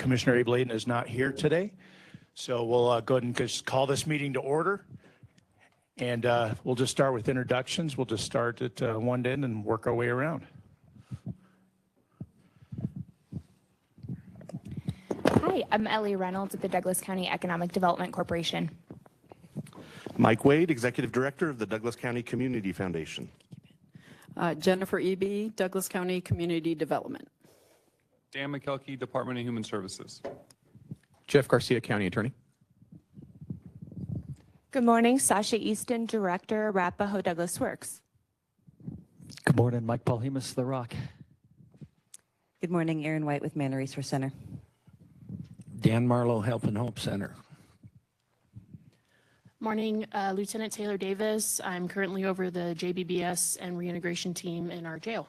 Commissioner Abe Layden is not here today. So we'll go ahead and just call this meeting to order. And we'll just start with introductions. We'll just start at one end and work our way around. Hi, I'm Ellie Reynolds at the Douglas County Economic Development Corporation. Mike Wade, Executive Director of the Douglas County Community Foundation. Jennifer Eby, Douglas County Community Development. Dan McKelkey, Department of Human Services. Jeff Garcia, County Attorney. Good morning, Sasha Easton, Director, Arapahoe Douglas Works. Good morning, Mike Paulhemus, The Rock. Good morning, Erin White with Manor Resource Center. Dan Marlowe, Help and Hope Center. Morning, Lieutenant Taylor Davis. I'm currently over the JBBS and reintegration team in our jail.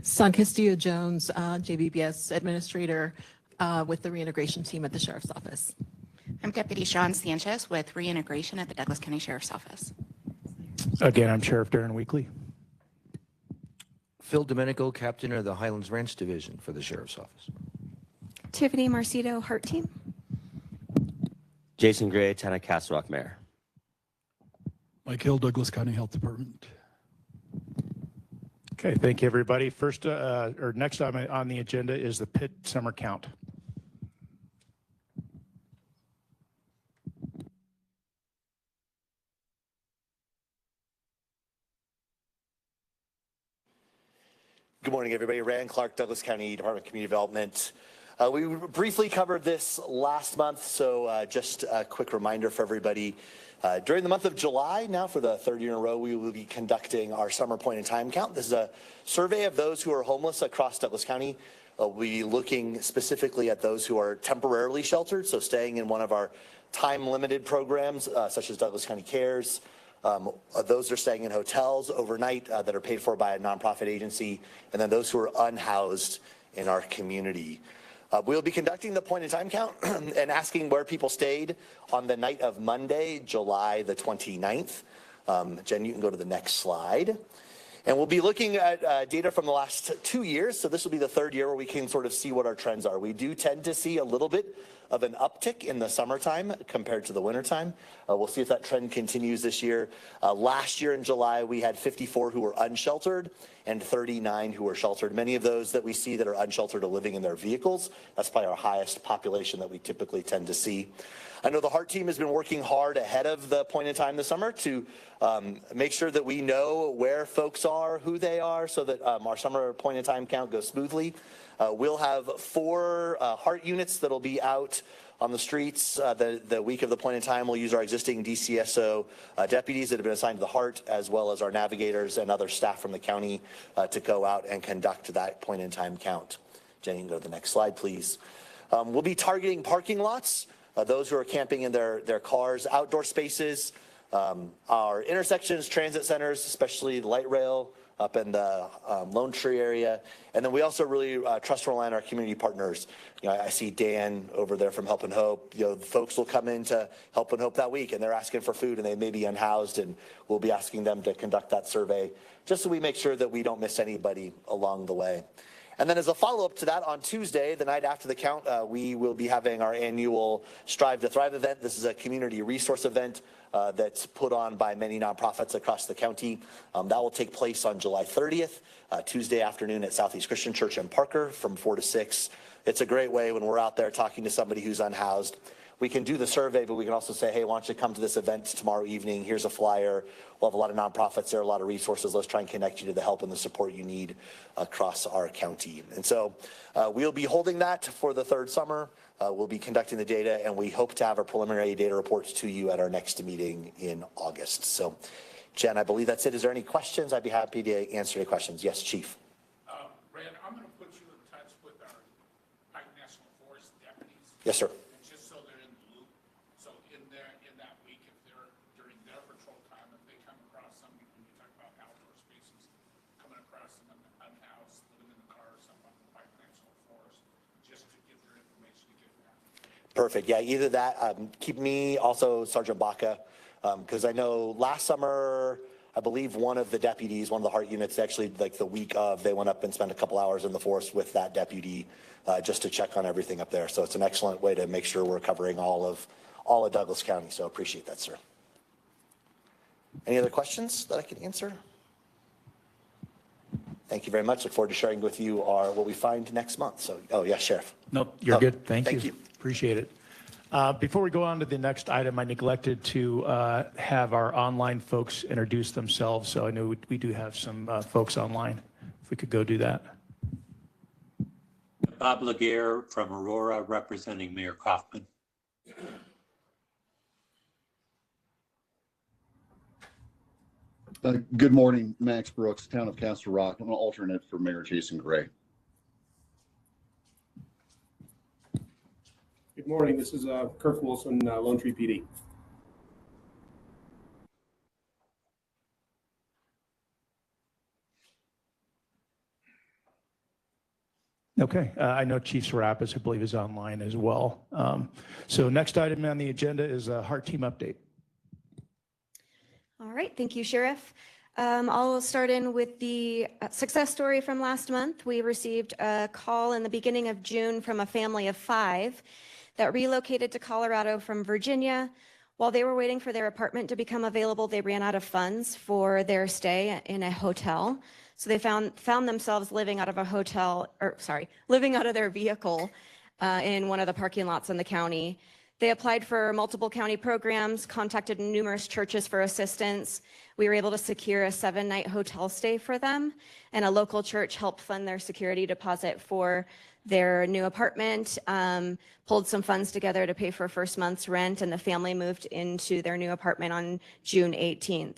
San Castillo Jones, JBBS Administrator with the reintegration team at the Sheriff's Office. I'm Deputy Sean Sanchez with reintegration at the Douglas County Sheriff's Office. Again, I'm Sheriff Darren Weekly. Phil Domenico, Captain of the Highlands Ranch Division for the Sheriff's Office. Tiffany Marcito, Heart Team. Jason Gray, Town of Castle Rock Mayor. Mike Hill, Douglas County Health Department. Okay, thank you, everybody. First, or next on the agenda is the PIT summer count. Good morning, everybody. Rand Clark, Douglas County Department of Community Development. We briefly covered this last month, so just a quick reminder for everybody. During the month of July, now for the third year in a row, we will be conducting our summer point in time count. This is a survey of those who are homeless across Douglas County. We'll be looking specifically at those who are temporarily sheltered, so staying in one of our time-limited programs, such as Douglas County Cares. Those that are staying in hotels overnight that are paid for by a nonprofit agency, and then those who are unhoused in our community. We'll be conducting the point in time count and asking where people stayed on the night of Monday, July the 29th. Jen, you can go to the next slide. And we'll be looking at data from the last 2 years. So this will be the third year where we can sort of see what our trends are. We do tend to see a little bit of an uptick in the summertime compared to the wintertime. We'll see if that trend continues this year. Last year in July, we had 54 who were unsheltered and 39 who were sheltered. Many of those that we see that are unsheltered are living in their vehicles. That's probably our highest population that we typically tend to see. I know the Heart Team has been working hard ahead of the point in time this summer to make sure that we know where folks are, who they are, so that our summer point in time count goes smoothly. We'll have 4 Heart units that'll be out on the streets the week of the point in time. We'll use our existing DCSO deputies that have been assigned to the Heart, as well as our navigators and other staff from the county to go out and conduct that point in time count. Jenny, you can go to the next slide, please. We'll be targeting parking lots, those who are camping in their cars, outdoor spaces, our intersections, transit centers, especially the light rail, up in the Lone Tree area. And then we also really trust and rely on our community partners. You know, I see Dan over there from Help and Hope. You know, folks will come into Help and Hope that week and they're asking for food and they may be unhoused, and we'll be asking them to conduct that survey just so we make sure that we don't miss anybody along the way. And then as a follow-up to that, on Tuesday, the night after the count, we will be having our annual Strive to Thrive event. This is a community resource event that's put on by many nonprofits across the county. That will take place on July 30th, Tuesday afternoon at Southeast Christian Church in Parker from 4 to 6. It's a great way when we're out there talking to somebody who's unhoused. We can do the survey, but we can also say, hey, why don't you come to this event tomorrow evening? Here's a flyer. We'll have a lot of nonprofits there, a lot of resources. Let's try and connect you to the help and the support you need across our county. And so we'll be holding that for the third summer. We'll be conducting the data, and we hope to have our preliminary data reports to you at our next meeting in August. So, Jen, I believe that's it. Is there any questions? I'd be happy to answer any questions. Yes, Chief. Rand, I'm going to put you in touch with our Pike National Forest deputies. Yes, sir. Just so they're in the loop. So in that week, if they're during their patrol time, if they come across somebody, when you talk about outdoor spaces, coming across someone unhoused, living in the car or something on the Pike National Forest, just to give their information to get that. Perfect. Yeah, either that. Keep me, also Sergeant Baca, because I know last summer I believe one of the deputies, one of the HART units, actually like the week of, they went up and spent a couple hours in the forest with that deputy just to check on everything up there. So it's an excellent way to make sure we're covering all of Douglas County. So appreciate that, sir. Any other questions that I can answer? Thank you very much. Look forward to sharing with you what we find next month. So, oh yeah, Sheriff. Nope, you're good. Thank thank you. you. Appreciate it. Before we go on to the next item, I neglected to have our online folks introduce themselves. So I know we do have some folks online. If we could go do that. Bob Laguerre from Aurora, representing Mayor Kaufman. Good morning, Max Brooks, Town of Castle Rock. I'm an alternate for Mayor Jason Gray. Good morning. This is Kirk Wilson, Lone Tree PD. Okay, I know Chief Serapis, I believe, is online as well. So next item on the agenda is a HART team update. All right, thank you, Sheriff. I'll start in with the success story from last month. We received a call in the beginning of June from a family of 5 that relocated to Colorado from Virginia. While they were waiting for their apartment to become available, they ran out of funds for their stay in a hotel. So they found themselves living out of living out of their vehicle in one of the parking lots in the county. They applied for multiple county programs, contacted numerous churches for assistance. We were able to secure a 7-night hotel stay for them, and a local church helped fund their security deposit for their new apartment, pulled some funds together to pay for first month's rent, and the family moved into their new apartment on June 18th.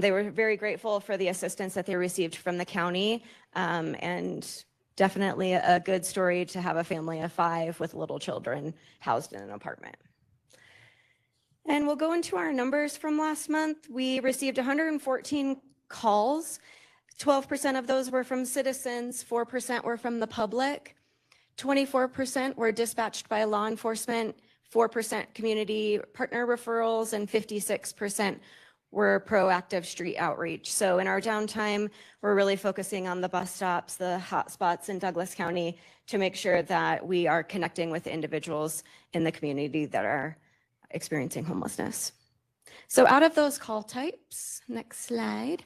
They were very grateful for the assistance that they received from the county, and definitely a good story to have a family of 5 with little children housed in an apartment. And we'll go into our numbers from last month. We received 114 calls. 12% of those were from citizens, 4% were from the public, 24% were dispatched by law enforcement, 4% community partner referrals, and 56% were proactive street outreach. So in our downtime, we're really focusing on the bus stops, the hot spots in Douglas County to make sure that we are connecting with individuals in the community that are experiencing homelessness. So out of those call types, next slide,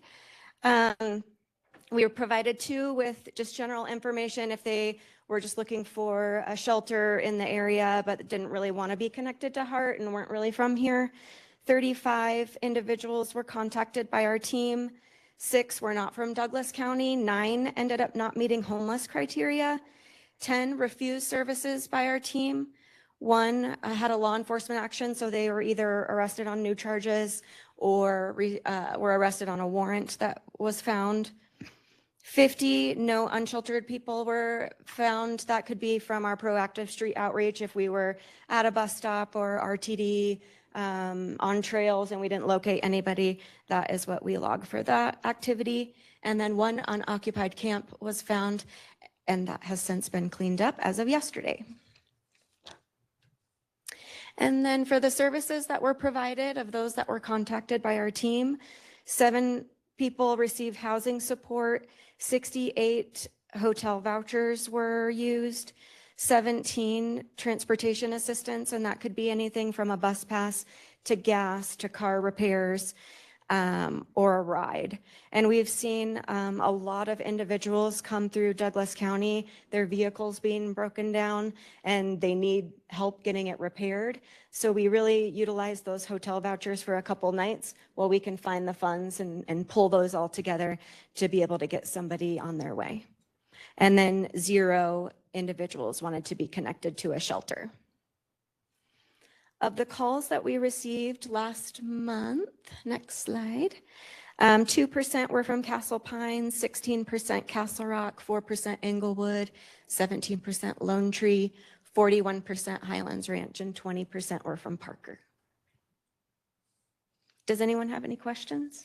we were provided 2 with just general information if they were just looking for a shelter in the area, but didn't really want to be connected to HART and weren't really from here. 35 individuals were contacted by our team. 6 were not from Douglas County. 9 ended up not meeting homeless criteria. 10 refused services by our team. 1 had a law enforcement action, so they were either arrested on new charges or were arrested on a warrant that was found. 50 no unsheltered people were found. That could be from our proactive street outreach if we were at a bus stop or RTD, on trails and we didn't locate anybody. That is what we log for that activity. And then 1 unoccupied camp was found, and that has since been cleaned up as of yesterday. And then for the services that were provided, of those that were contacted by our team, 7 people received housing support, 68 hotel vouchers were used, 17 transportation assistance, and that could be anything from a bus pass to gas to car repairs or a ride. And we've seen a lot of individuals come through Douglas County, their vehicles being broken down, and they need help getting it repaired. So we really utilize those hotel vouchers for a couple nights while we can find the funds and pull those all together to be able to get somebody on their way. And then 0 individuals wanted to be connected to a shelter. Of the calls that we received last month, next slide, 2% were from Castle Pines, 16% Castle Rock, 4% Englewood, 17% Lone Tree, 41% Highlands Ranch, and 20% were from Parker. Does anyone have any questions?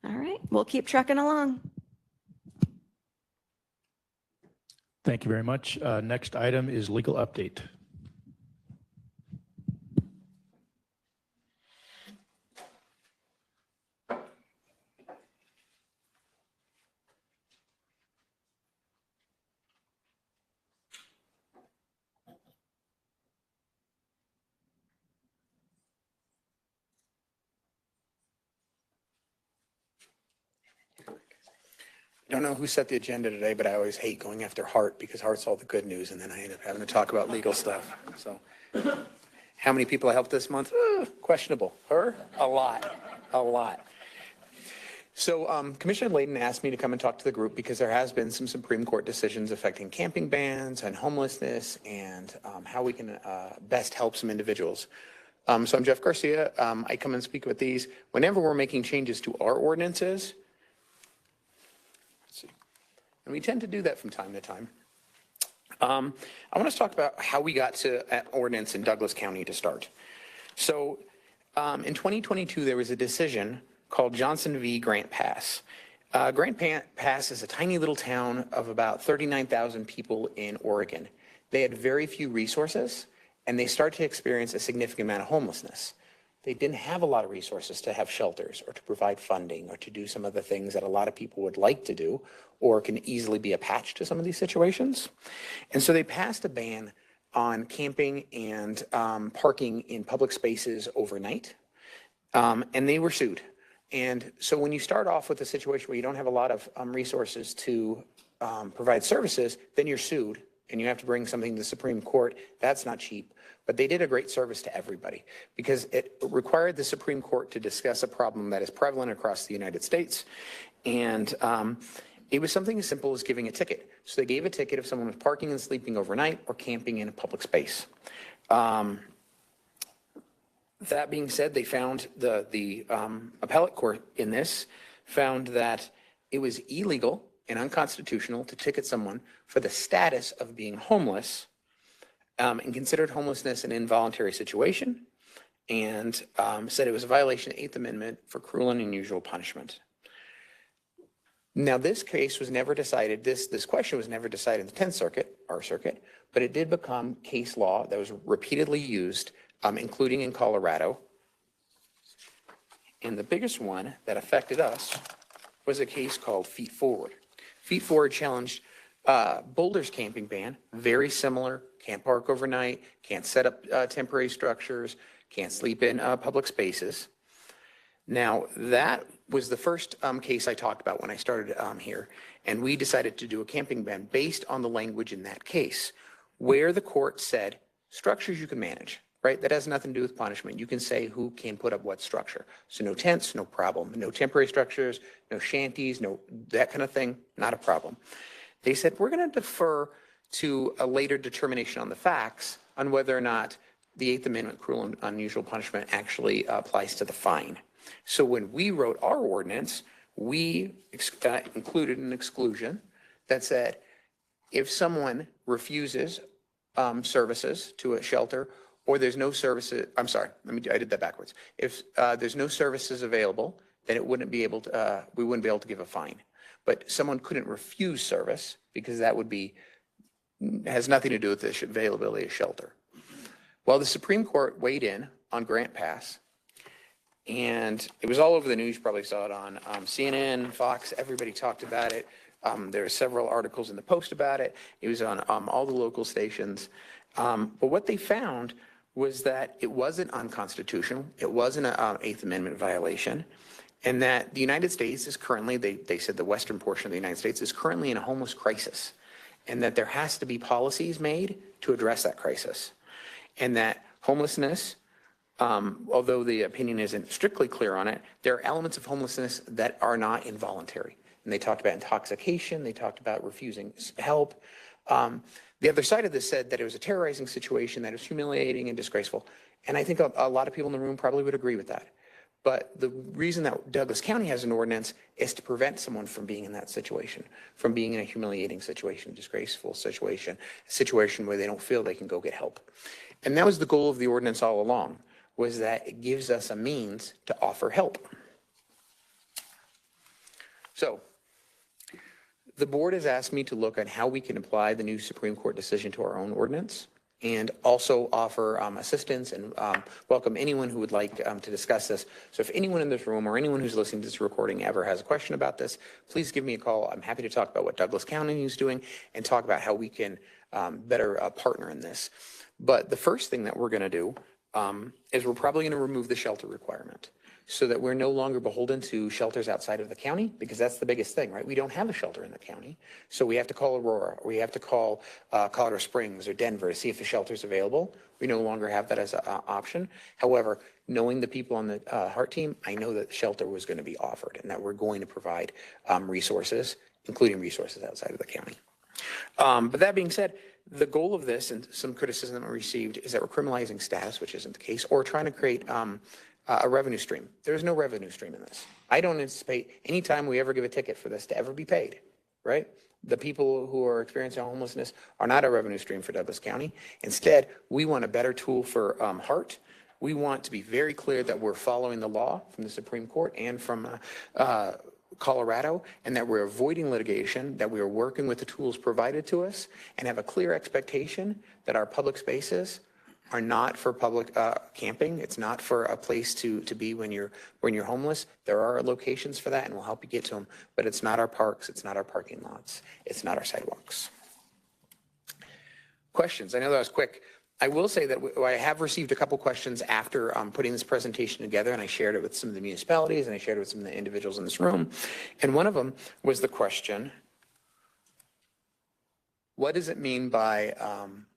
All right, we'll keep trucking along. Thank you very much. Next item is legal update. don't know who set the agenda today, but I always hate going after Hart because Hart's all the good news, and then I end up having to talk about legal stuff. So, how many people I helped this month? Questionable. Her? A lot. A lot. So Commissioner Layden asked me to come and talk to the group because there has been some Supreme Court decisions affecting camping bans and homelessness and how we can best help some individuals. So I'm Jeff Garcia. I come and speak with these whenever we're making changes to our ordinances. Let's see. And we tend to do that from time to time. I want to talk about how we got to an ordinance in Douglas County to start. So in 2022, there was a decision called Johnson v. Grant Pass. Grant Pass is a tiny little town of about 39,000 people in Oregon. They had very few resources, and they started to experience a significant amount of homelessness. They didn't have a lot of resources to have shelters or to provide funding or to do some of the things that a lot of people would like to do or can easily be a patch to some of these situations. And so they passed a ban on camping and parking in public spaces overnight, and they were sued. And so when you start off with a situation where you don't have a lot of resources to provide services, then you're sued and you have to bring something to the Supreme Court. That's not cheap. But they did a great service to everybody because it required the Supreme Court to discuss a problem that is prevalent across the United States. And it was something as simple as giving a ticket. So they gave a ticket if someone was parking and sleeping overnight or camping in a public space. That being said, they found the appellate court in this found that it was illegal and unconstitutional to ticket someone for the status of being homeless and considered homelessness an involuntary situation and said it was a violation of the 8th Amendment for cruel and unusual punishment. Now, this case was never decided, this question was never decided in the 10th Circuit, our circuit, but it did become case law that was repeatedly used including in Colorado. And the biggest one that affected us was a case called Feet Forward. Feet Forward challenged Boulder's camping ban, very similar, can't park overnight, can't set up temporary structures, can't sleep in public spaces. Now, that was the first case I talked about when I started here, and we decided to do a camping ban based on the language in that case, where the court said structures you can manage. Right? That has nothing to do with punishment. You can say who can put up what structure. So no tents, no problem. No temporary structures, no shanties, no that kind of thing, not a problem. They said, we're going to defer to a later determination on the facts on whether or not the 8th Amendment cruel and unusual punishment actually applies to the fine. So when we wrote our ordinance, we included an exclusion that said, if someone refuses services to a shelter or there's no services, I'm sorry, I did that backwards. If there's no services available, then it wouldn't be able to, we wouldn't be able to give a fine. But someone couldn't refuse service because that would be, has nothing to do with the availability of shelter. Well, the Supreme Court weighed in on Grant Pass, and it was all over the news. You probably saw it on CNN, Fox, everybody talked about it. There are several articles in the Post about it. It was on all the local stations. But what they found was that it wasn't unconstitutional. It wasn't an 8th Amendment violation. And that the United States is currently, they said the western portion of the United States is currently in a homeless crisis. And that there has to be policies made to address that crisis. And that homelessness, although the opinion isn't strictly clear on it, there are elements of homelessness that are not involuntary. And they talked about intoxication. They talked about refusing help. The other side of this said that it was a terrorizing situation, that it was humiliating and disgraceful. And I think a lot of people in the room probably would agree with that. But the reason that Douglas County has an ordinance is to prevent someone from being in that situation, from being in a humiliating situation, disgraceful situation, a situation where they don't feel they can go get help. And that was the goal of the ordinance all along, was that it gives us a means to offer help. So, the board has asked me to look at how we can apply the new Supreme Court decision to our own ordinance and also offer assistance and welcome anyone who would like to discuss this. So if anyone in this room or anyone who's listening to this recording ever has a question about this, please give me a call. I'm happy to talk about what Douglas County is doing and talk about how we can better partner in this. But the first thing that we're going to do is we're probably going to remove the shelter requirement. so that we're no longer beholden to shelters outside of the county, because that's the biggest thing, right? We don't have a shelter in the county. So we have to call Aurora, or we have to call Colorado Springs or Denver to see if the shelter's available. We no longer have that as an option. However, knowing the people on the HEART team, I know that shelter was going to be offered and that we're going to provide resources, including resources outside of the county. But that being said, the goal of this, and some criticism I received, is that we're criminalizing status, which isn't the case, or trying to create a revenue stream. There's no revenue stream in this. I don't anticipate any time we ever give a ticket for this to ever be paid, right? The people who are experiencing homelessness are not a revenue stream for Douglas County. Instead, we want a better tool for HEART. We want to be very clear that we're following the law from the Supreme Court and from Colorado, and that we're avoiding litigation, that we are working with the tools provided to us, and have a clear expectation that our public spaces are not for public camping. It's not for a place to be when you're homeless. There are locations for that, and we'll help you get to them. But it's not our parks. It's not our parking lots. It's not our sidewalks. Questions? I know that was quick. I will say that I have received a couple questions after putting this presentation together, and I shared it with some of the municipalities, and I shared it with some of the individuals in this room. And one of them was the question, what does it mean by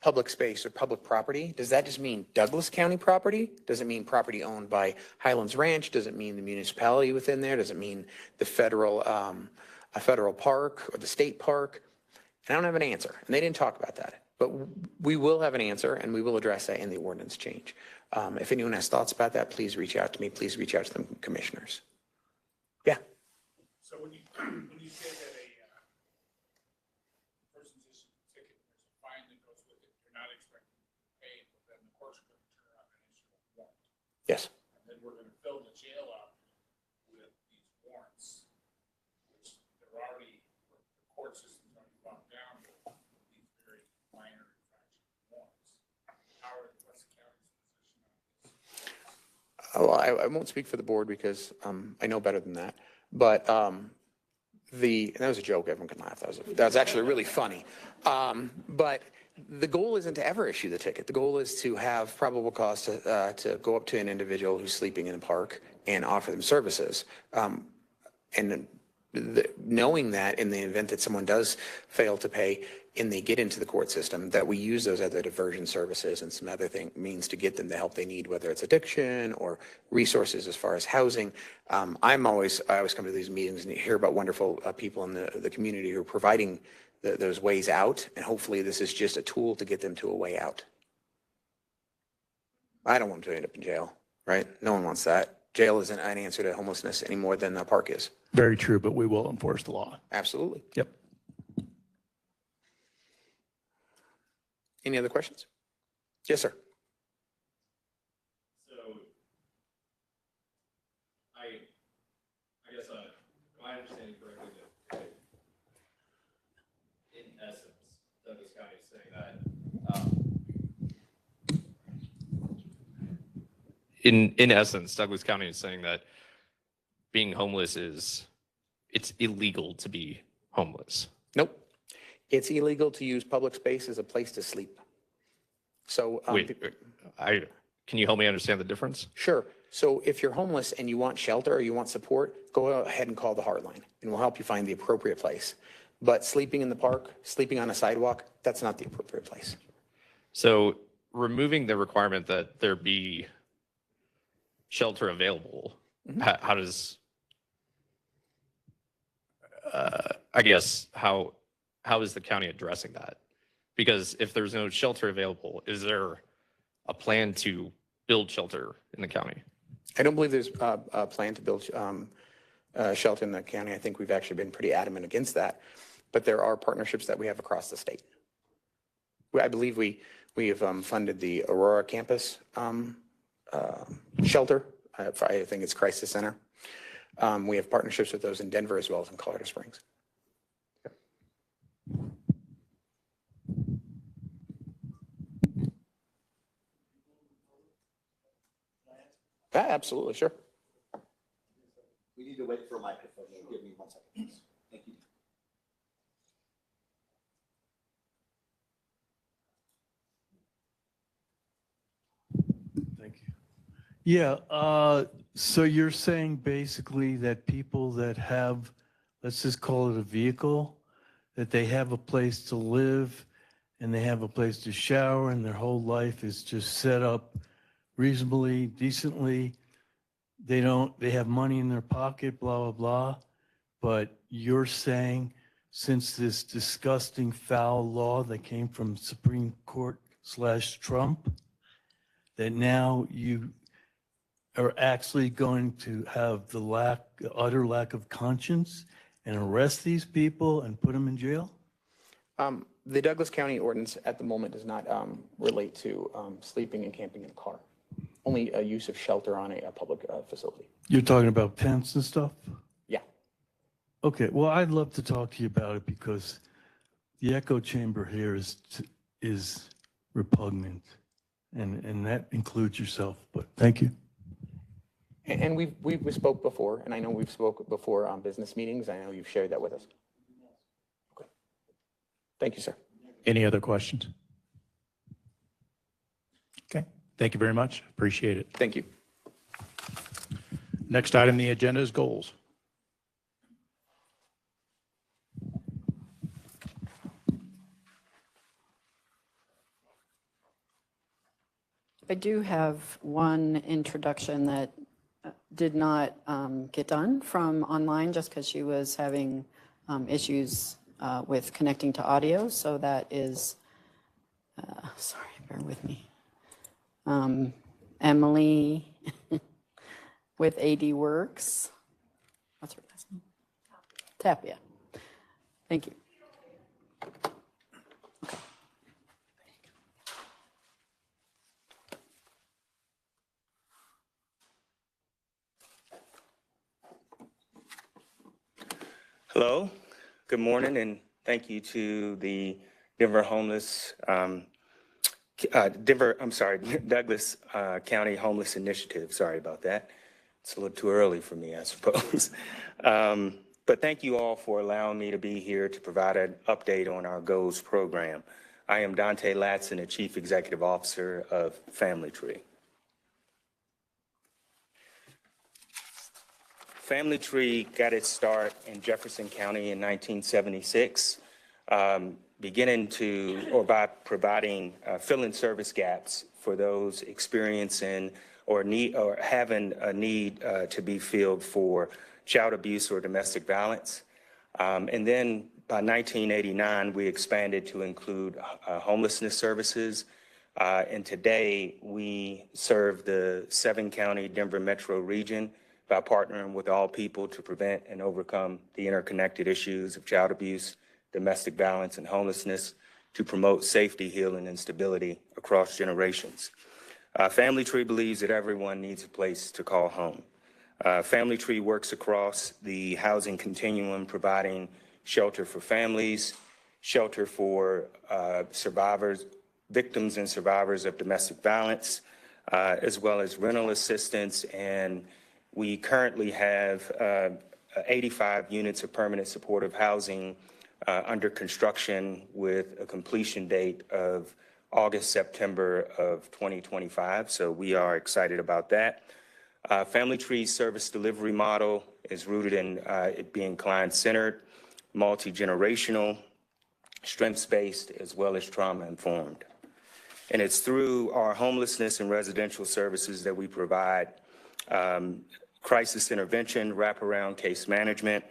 public space or public property? Does that just mean Douglas County property? Does it mean property owned by Highlands Ranch? Does it mean the municipality within there? Does it mean the federal, a federal park or the state park? And I don't have an answer, and they didn't talk about that. But we will have an answer, and we will address that in the ordinance change. If anyone has thoughts about that, please reach out to me. Please reach out to the commissioners. Yeah. So when you say that a person's issued a ticket, there's a fine that goes with it, you're not expecting to pay, but then the court's going to turn around and issue a warrant. Yes. And then we're going to fill the jail up with these warrants, which they're already, the court system's already bumped down with these very minor infraction warrants. What's the county's position on this? Well, I won't speak for the board because I know better than that. But that was a joke. Everyone can laugh. That was actually really funny. But the goal isn't to ever issue the ticket. The goal is to have probable cause to go up to an individual who's sleeping in a park and offer them services. And knowing that in the event that someone does fail to pay and they get into the court system, that we use those other diversion services and some other means to get them the help they need, whether it's addiction or resources as far as housing. I always come to these meetings and hear about wonderful people in the community who are providing those ways out, and hopefully this is just a tool to get them to a way out. I don't want them to end up in jail, right? No one wants that. Jail isn't an answer to homelessness any more than the park is. Very true, but we will enforce the law. Absolutely. Yep. Any other questions? Yes, sir. So, I guess, am I understanding correctly that in essence, Douglas County is saying that, in essence, Douglas County is saying that being homeless it's illegal to be homeless. Nope. It's illegal to use public space as a place to sleep. So, can you help me understand the difference? Sure. So if you're homeless and you want shelter or you want support, go ahead and call the Heartline and we'll help you find the appropriate place. But sleeping in the park, sleeping on a sidewalk, that's not the appropriate place. So removing the requirement that there be shelter available, how does, I guess, how is the county addressing that? Because if there's no shelter available, is there a plan to build shelter in the county? I don't believe there's a plan to build shelter in the county. I think we've actually been pretty adamant against that. But there are partnerships that we have across the state. I believe we have funded the Aurora campus shelter. I think it's Crisis Center. We have partnerships with those in Denver as well as in Colorado Springs. Yeah, absolutely, sure. We need to wait for a microphone. Give me 1 second, please. Thank you. Thank you. Yeah, so you're saying basically that people that have, let's just call it a vehicle, that they have a place to live and they have a place to shower and their whole life is just set up reasonably, decently. They have money in their pocket, blah, blah, blah. But you're saying since this disgusting foul law that came from Supreme Court / Trump, that now you are actually going to have the utter lack of conscience and arrest these people and put them in jail? The Douglas County ordinance at the moment does not relate to sleeping and camping in a car. Only a use of shelter on a public facility. You're talking about tents and stuff? Yeah. Okay, well, I'd love to talk to you about it because the echo chamber here is repugnant, and that includes yourself, but thank you. And we spoke before, and I know we've spoken before on business meetings. I know you've shared that with us. Okay. Thank you, sir. Any other questions? Okay, thank you very much. Appreciate it. Thank you. Next item on the agenda is goals. I do have one introduction that did not get done from online just because she was having issues with connecting to audio. So that is, sorry, bear with me. Emily with AD Works. What's her last name? Tapia. Thank you. Hello, good morning, and thank you to the Douglas County Homeless Initiative. Sorry about that. It's a little too early for me, I suppose. But thank you all for allowing me to be here to provide an update on our GOES program. I am Dante Latson, the Chief Executive Officer of Family Tree. Family Tree got its start in Jefferson County in 1976, by providing fill-in service gaps for those experiencing or having a need to be filled for child abuse or domestic violence. And then by 1989, we expanded to include homelessness services. And today we serve the 7-county Denver metro region by partnering with all people to prevent and overcome the interconnected issues of child abuse, domestic violence, and homelessness to promote safety, healing, and stability across generations. Family Tree believes that everyone needs a place to call home. Family Tree works across the housing continuum, providing shelter for families, shelter for victims and survivors of domestic violence, as well as rental assistance. And we currently have 85 units of permanent supportive housing under construction with a completion date of August, September of 2025. So we are excited about that. Family Tree's service delivery model is rooted in it being client-centered, multi-generational, strengths-based, as well as trauma-informed. And it's through our homelessness and residential services that we provide crisis intervention, wraparound case management,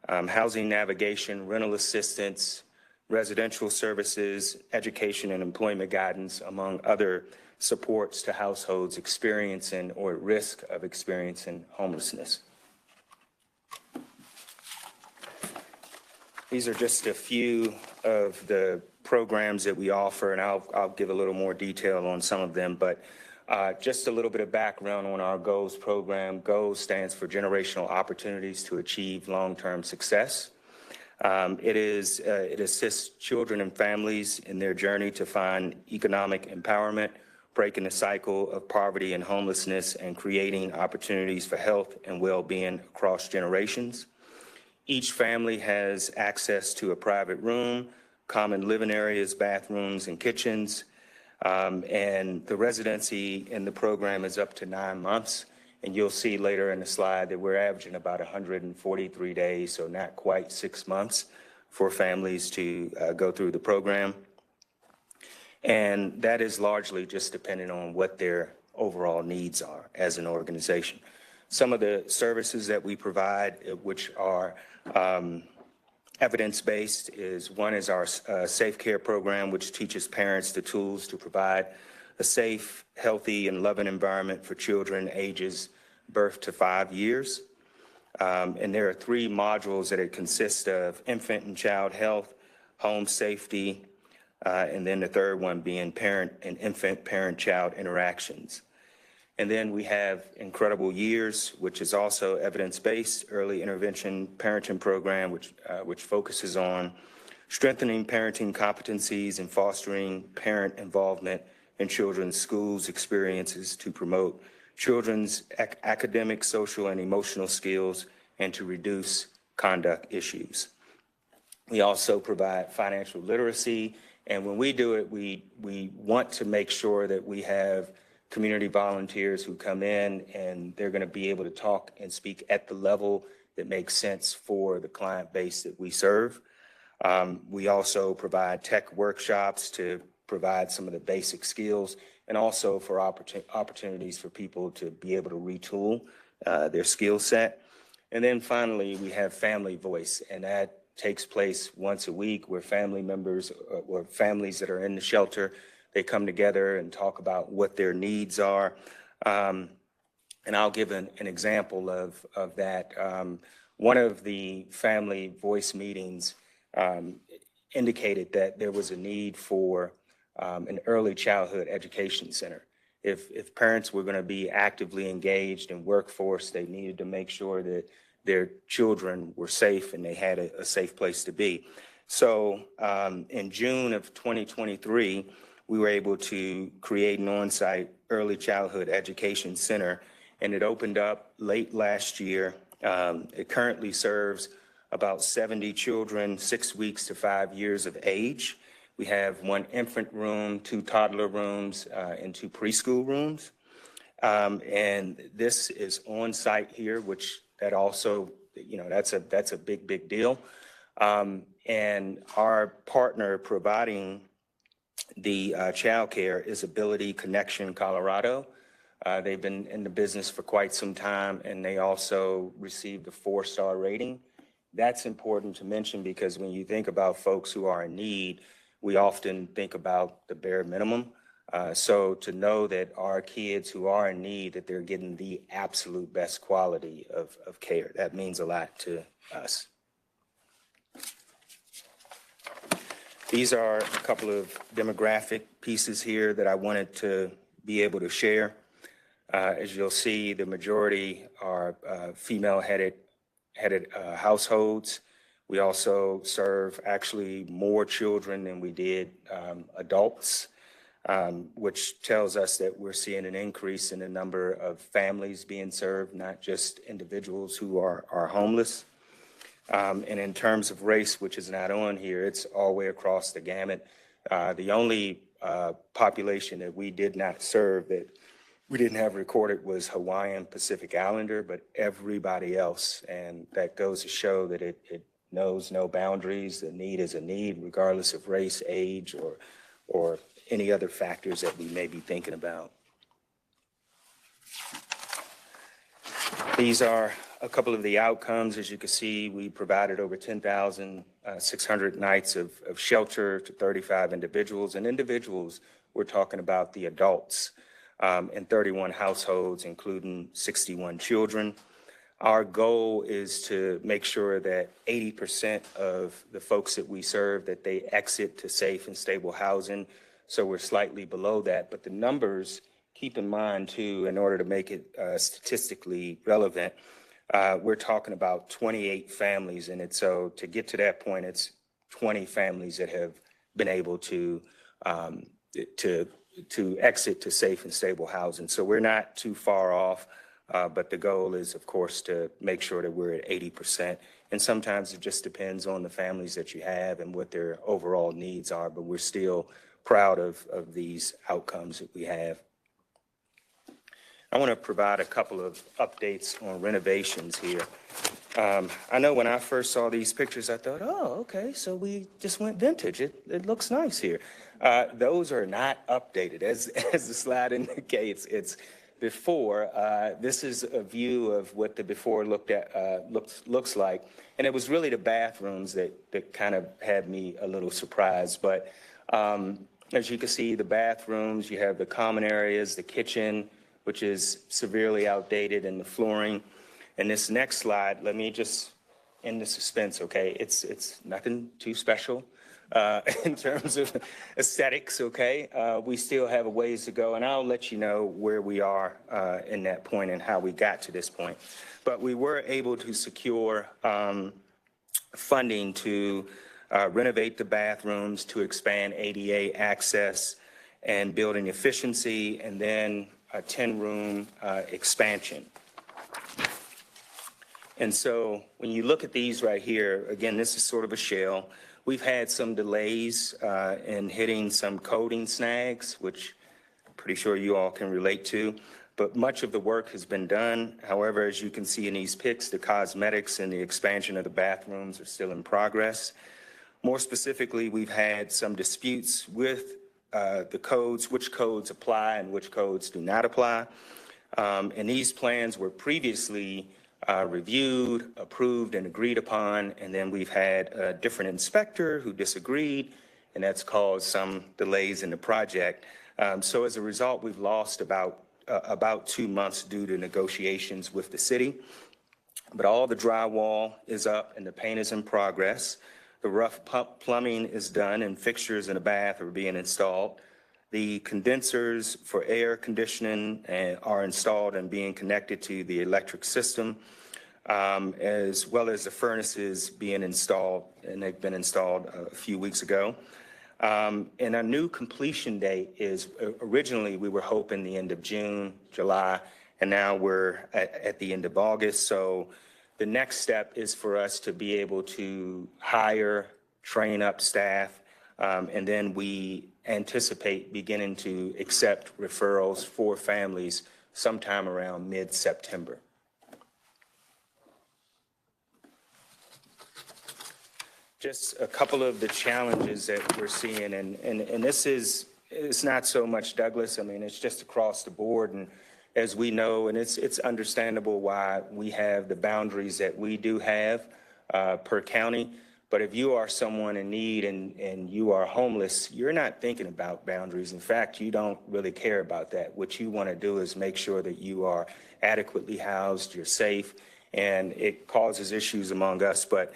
housing navigation, rental assistance, residential services, education and employment guidance, among other supports to households experiencing or at risk of experiencing homelessness. These are just a few of the programs that we offer, and I'll give a little more detail on some of them, but just a little bit of background on our GOES program. GOES stands for Generational Opportunities to Achieve Long-Term Success. It assists children and families in their journey to find economic empowerment, breaking the cycle of poverty and homelessness, and creating opportunities for health and well-being across generations. Each family has access to a private room, common living areas, bathrooms, and kitchens. And the residency in the program is up to 9 months. And you'll see later in the slide that we're averaging about 143 days, so not quite 6 months for families to go through the program. And that is largely just dependent on what their overall needs are as an organization. Some of the services that we provide, which are evidence-based, is one is our Safe Care program, which teaches parents the tools to provide a safe, healthy, and loving environment for children ages birth to 5 years. And there are 3 modules that it consists of: infant and child health, home safety, and then the third one being parent and infant parent-child interactions. And then we have Incredible Years, which is also evidence-based early intervention parenting program, which focuses on strengthening parenting competencies and fostering parent involvement in children's schools experiences to promote children's academic, social, and emotional skills and to reduce conduct issues. We also provide financial literacy, and when we do it, we want to make sure that we have community volunteers who come in and they're going to be able to talk and speak at the level that makes sense for the client base that we serve. We also provide tech workshops to provide some of the basic skills, and also for opportunities for people to be able to retool their skill set. And then finally, we have Family Voice, and that takes place once a week where family members or families that are in the shelter, they come together and talk about what their needs are. And I'll give an example of that. One of the Family Voice meetings indicated that there was a need for an early childhood education center. If parents were going to be actively engaged in workforce, they needed to make sure that their children were safe and they had a safe place to be. So in June of 2023, we were able to create an on-site early childhood education center, and it opened up late last year. It currently serves about 70 children, 6 weeks to 5 years of age. We have 1 infant room, 2 toddler rooms, and 2 preschool rooms. And this is on site here, which that also, that's a big deal. And our partner providing the childcare is Ability Connection Colorado. They've been in the business for quite some time, and they also received a 4-star rating. That's important to mention because when you think about folks who are in need, we often think about the bare minimum. So to know that our kids who are in need, that they're getting the absolute best quality of care, that means a lot to us. These are a couple of demographic pieces here that I wanted to be able to share. As you'll see, the majority are female-headed households. We also serve actually more children than we did adults, which tells us that we're seeing an increase in the number of families being served, not just individuals who are homeless. And in terms of race, which is not on here, it's all the way across the gamut. The only population that we did not serve that we didn't have recorded was Hawaiian Pacific Islander, but everybody else. And that goes to show that it knows no boundaries. The need is a need, regardless of race, age, or any other factors that we may be thinking about. These are a couple of the outcomes. As you can see, we provided over 10,600 nights of shelter to 35 individuals. And individuals, we're talking about the adults in 31 households, including 61 children. Our goal is to make sure that 80% of the folks that we serve, that they exit to safe and stable housing. So we're slightly below that. But the numbers, keep in mind too, in order to make it statistically relevant, we're talking about 28 families in it. So to get to that point, it's 20 families that have been able to exit to safe and stable housing. So we're not too far off, but the goal is, of course, to make sure that we're at 80%. And sometimes it just depends on the families that you have and what their overall needs are, but we're still proud of these outcomes that we have. I want to provide a couple of updates on renovations here. I know when I first saw these pictures, I thought, oh, okay, so we just went vintage. It looks nice here. Those are not updated. As the slide indicates, it's before. This is a view of what the before looks like. And it was really the bathrooms that kind of had me a little surprised. But as you can see, the bathrooms, you have the common areas, the kitchen, which is severely outdated, and the flooring. And this next slide, let me just end the suspense, okay? It's nothing too special in terms of aesthetics, okay? We still have a ways to go, and I'll let you know where we are in that point and how we got to this point. But we were able to secure funding to renovate the bathrooms, to expand ADA access and building efficiency, and then a 10-room expansion. And so when you look at these right here, again, this is sort of a shell. We've had some delays in hitting some coding snags, which I'm pretty sure you all can relate to, but much of the work has been done. However, as you can see in these pics, the cosmetics and the expansion of the bathrooms are still in progress. More specifically, we've had some disputes with the codes, which codes apply and which codes do not apply. And these plans were previously reviewed, approved, and agreed upon, and then we've had a different inspector who disagreed, and that's caused some delays in the project. So as a result, we've lost about 2 months due to negotiations with the city. But all the drywall is up and the paint is in progress. The rough plumbing is done and fixtures in the bath are being installed. The condensers for air conditioning are installed and being connected to the electric system, as well as the furnaces being installed, and they've been installed a few weeks ago. And our new completion date is, originally we were hoping the end of June, July, and now we're at the end of August. So the next step is for us to be able to hire, train up staff, and then we anticipate beginning to accept referrals for families sometime around mid-September. Just a couple of the challenges that we're seeing, and this is, it's not so much Douglas, I mean, it's just across the board. And as we know, and it's understandable why we have the boundaries that we do have per county. But if you are someone in need and you are homeless, you're not thinking about boundaries. In fact, you don't really care about that. What you want to do is make sure that you are adequately housed, you're safe, and it causes issues among us. But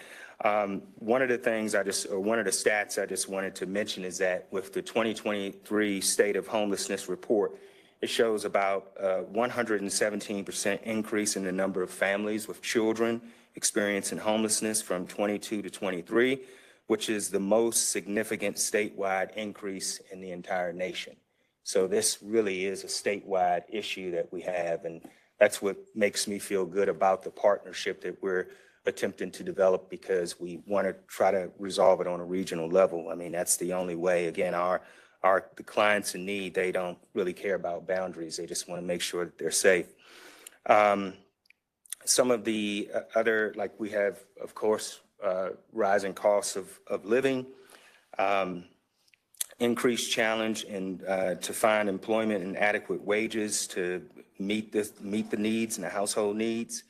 one of the things one of the stats I just wanted to mention is that with the 2023 State of Homelessness Report, it shows about 117% increase in the number of families with children experiencing homelessness from 22 to 23, which is the most significant statewide increase in the entire nation. So this really is a statewide issue that we have, and that's what makes me feel good about the partnership that we're attempting to develop, because we want to try to resolve it on a regional level. I mean, that's the only way. Again, the clients in need, they don't really care about boundaries. They just want to make sure that they're safe. Some of the other, like we have, of course, rising costs of living, increased challenge to find employment and adequate wages to meet the needs and the household needs.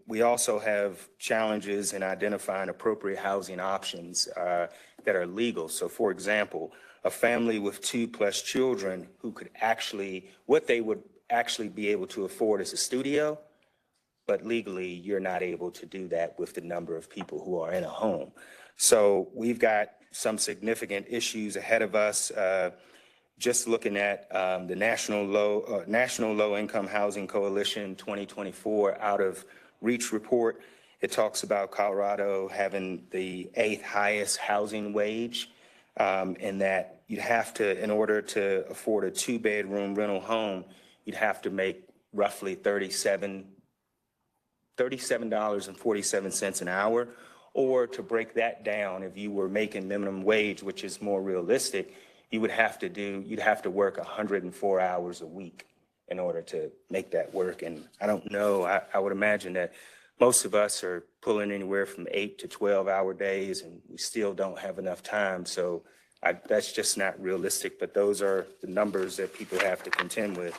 We also have challenges in identifying appropriate housing options that are legal. So, for example, a family with 2+ children who could what they would actually be able to afford is a studio, but legally you're not able to do that with the number of people who are in a home. So we've got some significant issues ahead of us. Just looking at the National Low Income Housing Coalition 2024 Out of Reach report, it talks about Colorado having the 8th highest housing wage, and that you'd have to, in order to afford a 2-bedroom rental home, you'd have to make roughly $37.47 an hour, or to break that down, if you were making minimum wage, which is more realistic, you'd have to work 104 hours a week in order to make that work. And I don't know, I would imagine that most of us are pulling anywhere from 8 to 12-hour days, and we still don't have enough time. So that's just not realistic, but those are the numbers that people have to contend with.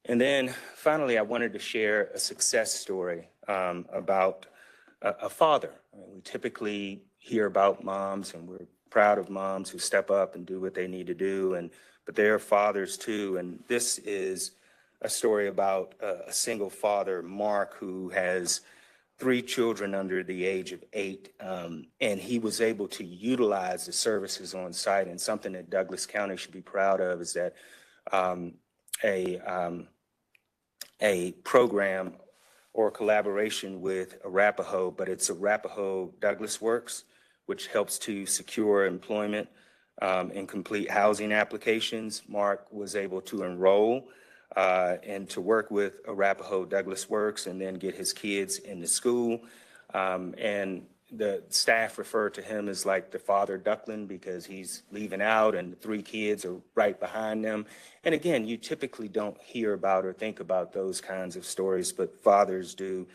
And then finally, I wanted to share a success story about a father. We typically hear about moms, and we're proud of moms who step up and do what they need to do, but they are fathers too. And this is a story about a single father, Mark, who has 3 children under the age of 8, and he was able to utilize the on site. And something that Douglas County should be proud of is that a program or collaboration with Arapahoe, but it's Arapahoe Douglas Works, which helps to secure employment and complete housing applications. Mark was able to enroll and to work with Arapahoe Douglas Works and then get his kids into school. And the staff refer to him as like the father duckling because he's leaving out and the 3 kids are right behind them. And again, you typically don't hear about or think about those kinds of stories, but fathers do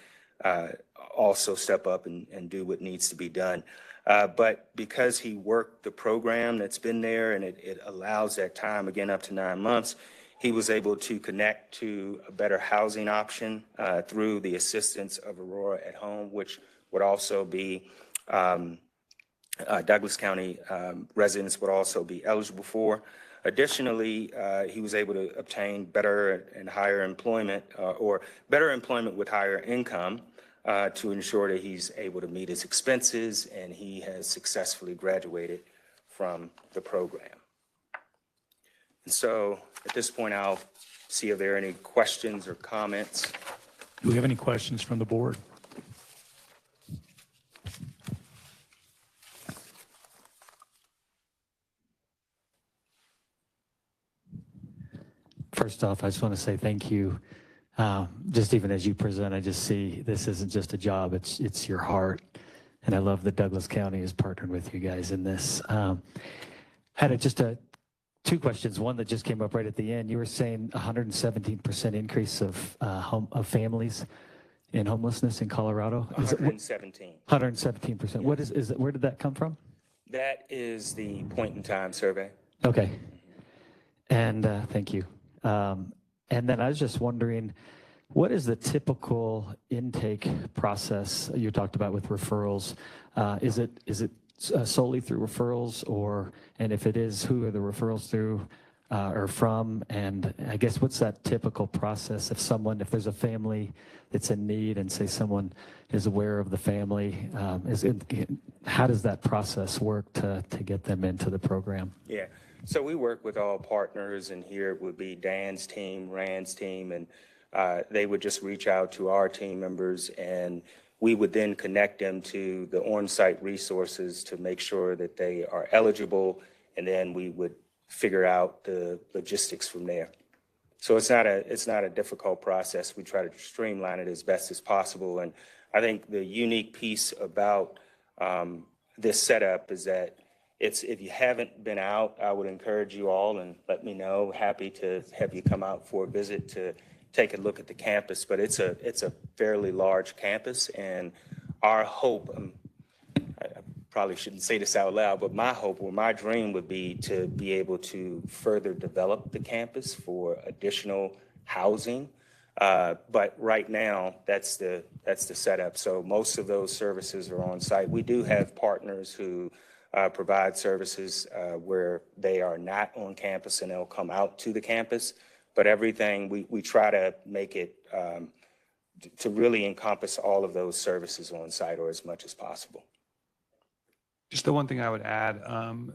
also step up and do what needs to be done. But because he worked the program that's been there and it allows that time, again, up to 9 months, he was able to connect to a better housing option through the assistance of Aurora at Home, which would also be Douglas County residents would also be eligible for. Additionally, he was able to obtain better and higher employment or better employment with higher income to ensure that he's able to meet his expenses, and he has successfully graduated from the program. And so at this point, I'll see if there are any questions or comments. Do we have any questions from the board? First off, I just want to say thank you. Just even as you present, I just see this isn't just a job, it's your heart. And I love that Douglas County has partnered with you guys in this. Had just 2 questions. One that just came up right at the end. You were saying 117% increase of families in homelessness in Colorado. 117. 117%. What is it? Where did that come from? That is the point in time survey. Okay. And thank you. And then I was just wondering, what is the typical intake process you talked about with referrals? Is it solely through referrals, and if it is, who are the referrals through or from? And I guess what's that typical process if there's a family that's in need and say someone is aware of the family, how does that process work to get them into the program? Yeah. So we work with all partners, and here it would be Dan's team, Rand's team, and they would just reach out to our team members, and we would then connect them to the on-site resources to make sure that they are eligible, and then we would figure out the logistics from there. So it's not a difficult process. We try to streamline it as best as possible, and I think the unique piece about this setup is that if you haven't been out, I would encourage you all and let me know. Happy to have you come out for a visit to take a look at the campus. But it's a fairly large campus, and our hope, I probably shouldn't say this out loud, but my hope or my dream would be to be able to further develop the campus for additional housing. But right now, that's the setup. So most of those services are on site. We do have partners who provide services where they are not on campus and they'll come out to the campus. But everything, we try to make it to really encompass all of those services on site or as much as possible. Just the one thing I would add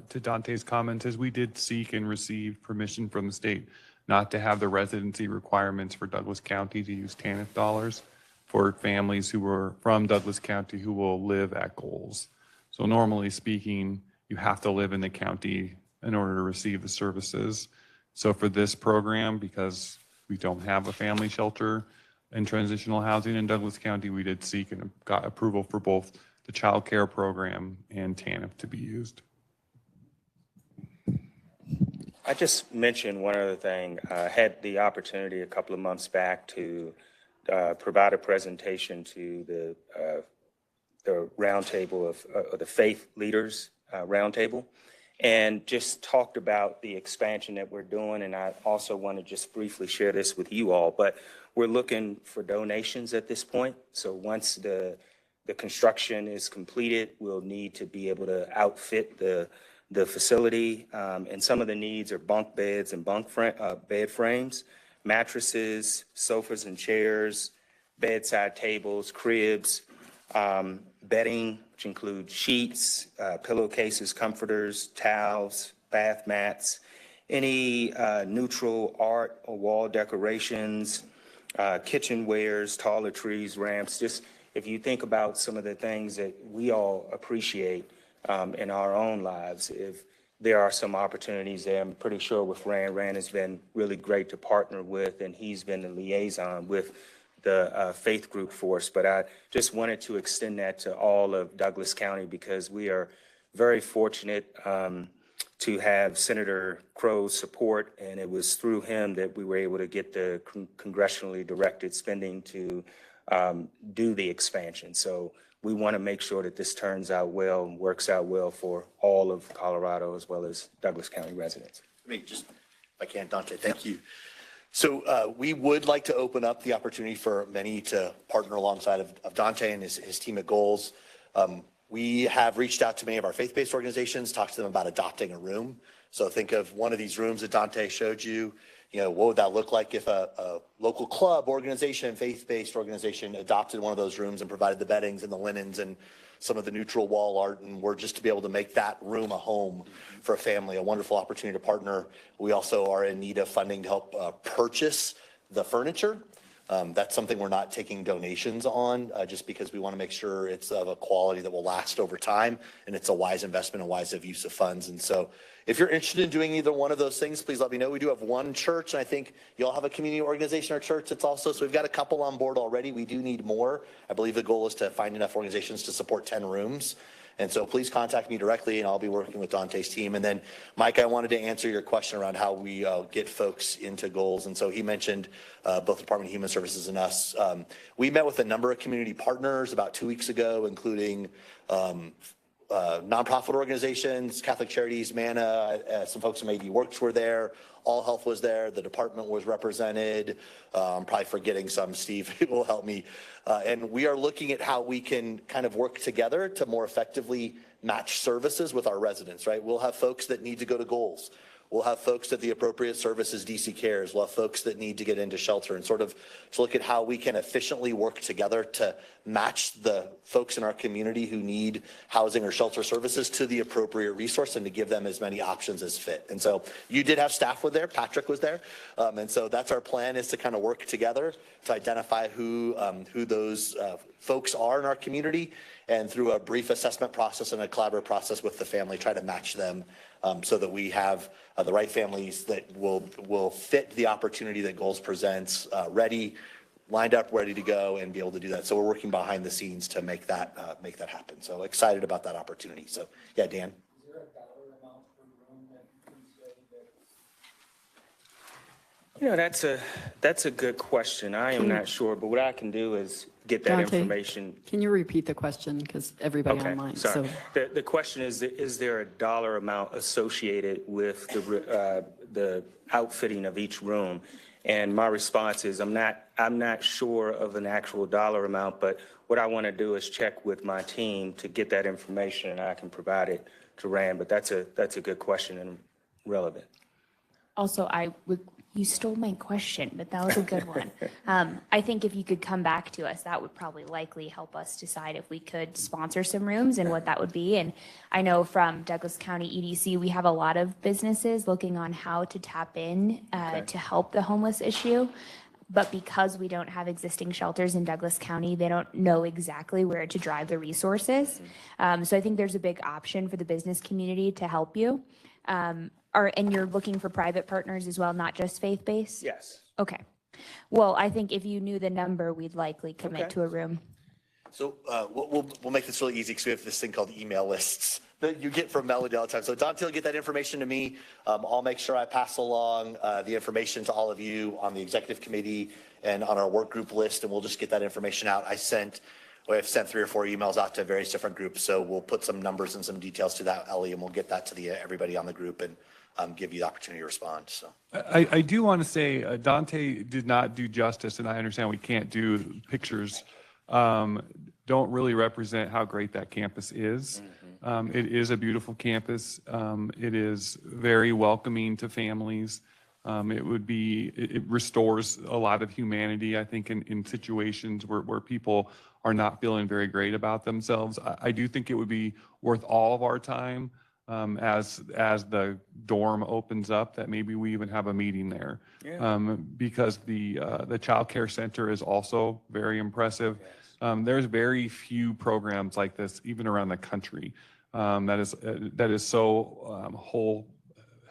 to Dante's comments is we did seek and receive permission from the state not to have the residency requirements for Douglas County to use TANF dollars for families who are from Douglas County who will live at goals. So normally speaking, you have to live in the county in order to receive the services. So for this program, because we don't have a family shelter and transitional housing in Douglas County, we did seek and got approval for both the child care program and TANF to be used. I just mentioned one other thing. I had the opportunity a couple of months back to provide a presentation to the roundtable of the faith leaders roundtable, and just talked about the expansion that we're doing. And I also want to just briefly share this with you all, but we're looking for donations at this point. So once the construction is completed, we'll need to be able to outfit the facility. And some of the needs are bunk beds and bed frames, mattresses, sofas and chairs, bedside tables, cribs, bedding, which includes sheets, pillowcases, comforters, towels, bath mats, any neutral art or wall decorations, kitchenwares, toiletries, ramps. Just if you think about some of the things that we all appreciate in our own lives, if there are some opportunities there, I'm pretty sure with Rand. Rand has been really great to partner with, and he's been the liaison with the faith group for us. But I just wanted to extend that to all of Douglas County, because we are very fortunate to have Senator Crow's support, and it was through him that we were able to get the congressionally directed spending to do the expansion. So we want to make sure that this turns out well and works out well for all of Colorado as well as Douglas County residents. Let me just, if I can, Dante, thank you. So we would like to open up the opportunity for many to partner alongside of Dante and his team at Goals. We have reached out to many of our faith-based organizations, talked to them about adopting a room. So think of one of these rooms that Dante showed you. You know, what would that look like if a local club, organization, faith-based organization adopted one of those rooms and provided the beddings and the linens and some of the neutral wall art, and we're just to be able to make that room a home for a family, a wonderful opportunity to partner. We also are in need of funding to help purchase the furniture. That's something we're not taking donations on, just because we want to make sure it's of a quality that will last over time, and it's a wise investment and wise of use of funds. And so if you're interested in doing either one of those things, please let me know. We do have one church, and I think you all have a community organization or church that's also, so we've got a couple on board already. We do need more. I believe the goal is to find enough organizations to support 10 rooms. And so please contact me directly, and I'll be working with Dante's team. And then, Mike, I wanted to answer your question around how we get folks into Goals. And so he mentioned both Department of Human Services and us. We met with a number of community partners about 2 weeks ago, including nonprofit organizations, Catholic Charities, MANA, some folks from AD Works were there. All Health was there. The department was represented. I'm probably forgetting some. Steve will help me. And we are looking at how we can kind of work together to more effectively match services with our residents, right? We'll have folks that need to go to Goals. We'll have folks at the appropriate services, DC Cares. We'll have folks that need to get into shelter, and sort of to look at how we can efficiently work together to match the folks in our community who need housing or shelter services to the appropriate resource, and to give them as many options as fit. And so you did have staff with there. Patrick was there. And so that's our plan, is to kind of work together to identify who those folks are in our community, and through a brief assessment process and a collaborative process with the family, try to match them so that we have the right families that will fit the opportunity that Goals presents, ready, lined up, ready to go, and be able to do that. So we're working behind the scenes to make that happen. So excited about that opportunity. So yeah, Dan. Is there a dollar amount per room that you can say that? You know, that's a good question. I am not sure, but what I can do is get that Dante, information. Can you repeat the question, because everybody online? Sorry. So The question is there a dollar amount associated with the outfitting of each room? And my response is I'm not sure of an actual dollar amount, but what I want to do is check with my team to get that information, and I can provide it to Rand. But that's a good question and relevant. Also, you stole my question, but that was a good one. I think if you could come back to us, that would probably likely help us decide if we could sponsor some rooms and what that would be. And I know from Douglas County EDC, we have a lot of businesses looking on how to tap in to help the homeless issue. But because we don't have existing shelters in Douglas County, they don't know exactly where to drive the resources. So I think there's a big option for the business community to help you. And you're looking for private partners as well, not just faith-based? Yes. Okay. Well, I think if you knew the number, we'd likely commit to a room. So we'll make this really easy, because we have this thing called email lists that you get from Melody all the time. So Dante will get that information to me. I'll make sure I pass along the information to all of you on the executive committee and on our work group list, and we'll just get that information out. I've sent 3 or 4 emails out to various different groups, so we'll put some numbers and some details to that, Ellie, and we'll get that to everybody on the group and give you the opportunity to respond. So I do want to say Dante did not do justice, and I understand we can't do pictures. Don't really represent how great that campus is. It is a beautiful campus. It is very welcoming to families. It restores a lot of humanity, I think, in situations where people are not feeling very great about themselves. I do think it would be worth all of our time as the dorm opens up, that maybe we even have a meeting there. Because the child care center is also very impressive. There's very few programs like this, even around the country, that is so whole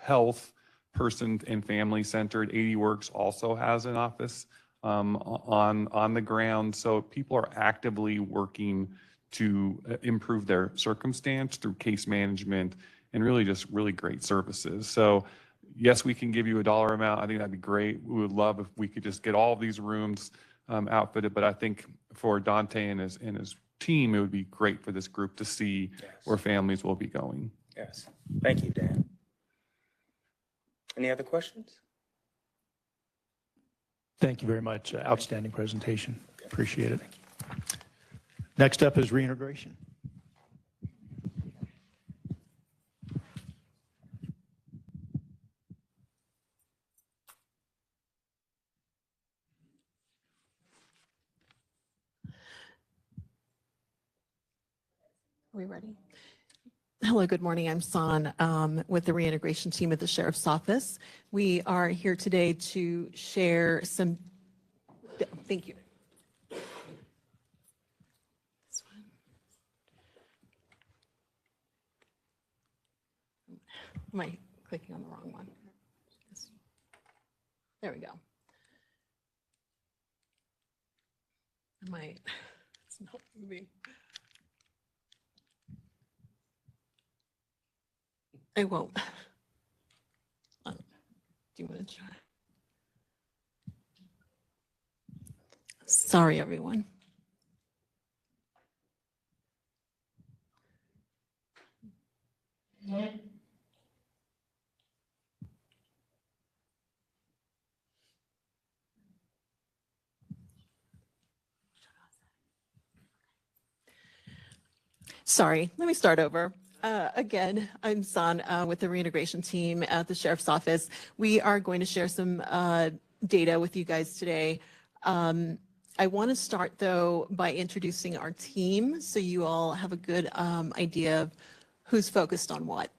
health, person and family centered. 80 Works also has an office on the ground, so people are actively working to improve their circumstance through case management and really great services. So yes, we can give you a dollar amount. I think that'd be great. We would love if we could just get all of these rooms outfitted, but I think for Dante and his team, it would be great for this group to see where families will be going. Yes. Thank you, Dan. Any other questions? Thank you very much. Outstanding presentation. Appreciate it. Next up is reintegration. Are we ready? Hello, good morning. I'm San with the reintegration team at the Sheriff's Office. We are here today to share some, thank you. This one. Am I clicking on the wrong one? There we go. It's not moving. I won't. Do you want to try? Sorry, everyone. Sorry, let me start over. Again, I'm San with the reintegration team at the Sheriff's Office. We are going to share some data with you guys today. I want to start, though, by introducing our team so you all have a good idea of who's focused on what.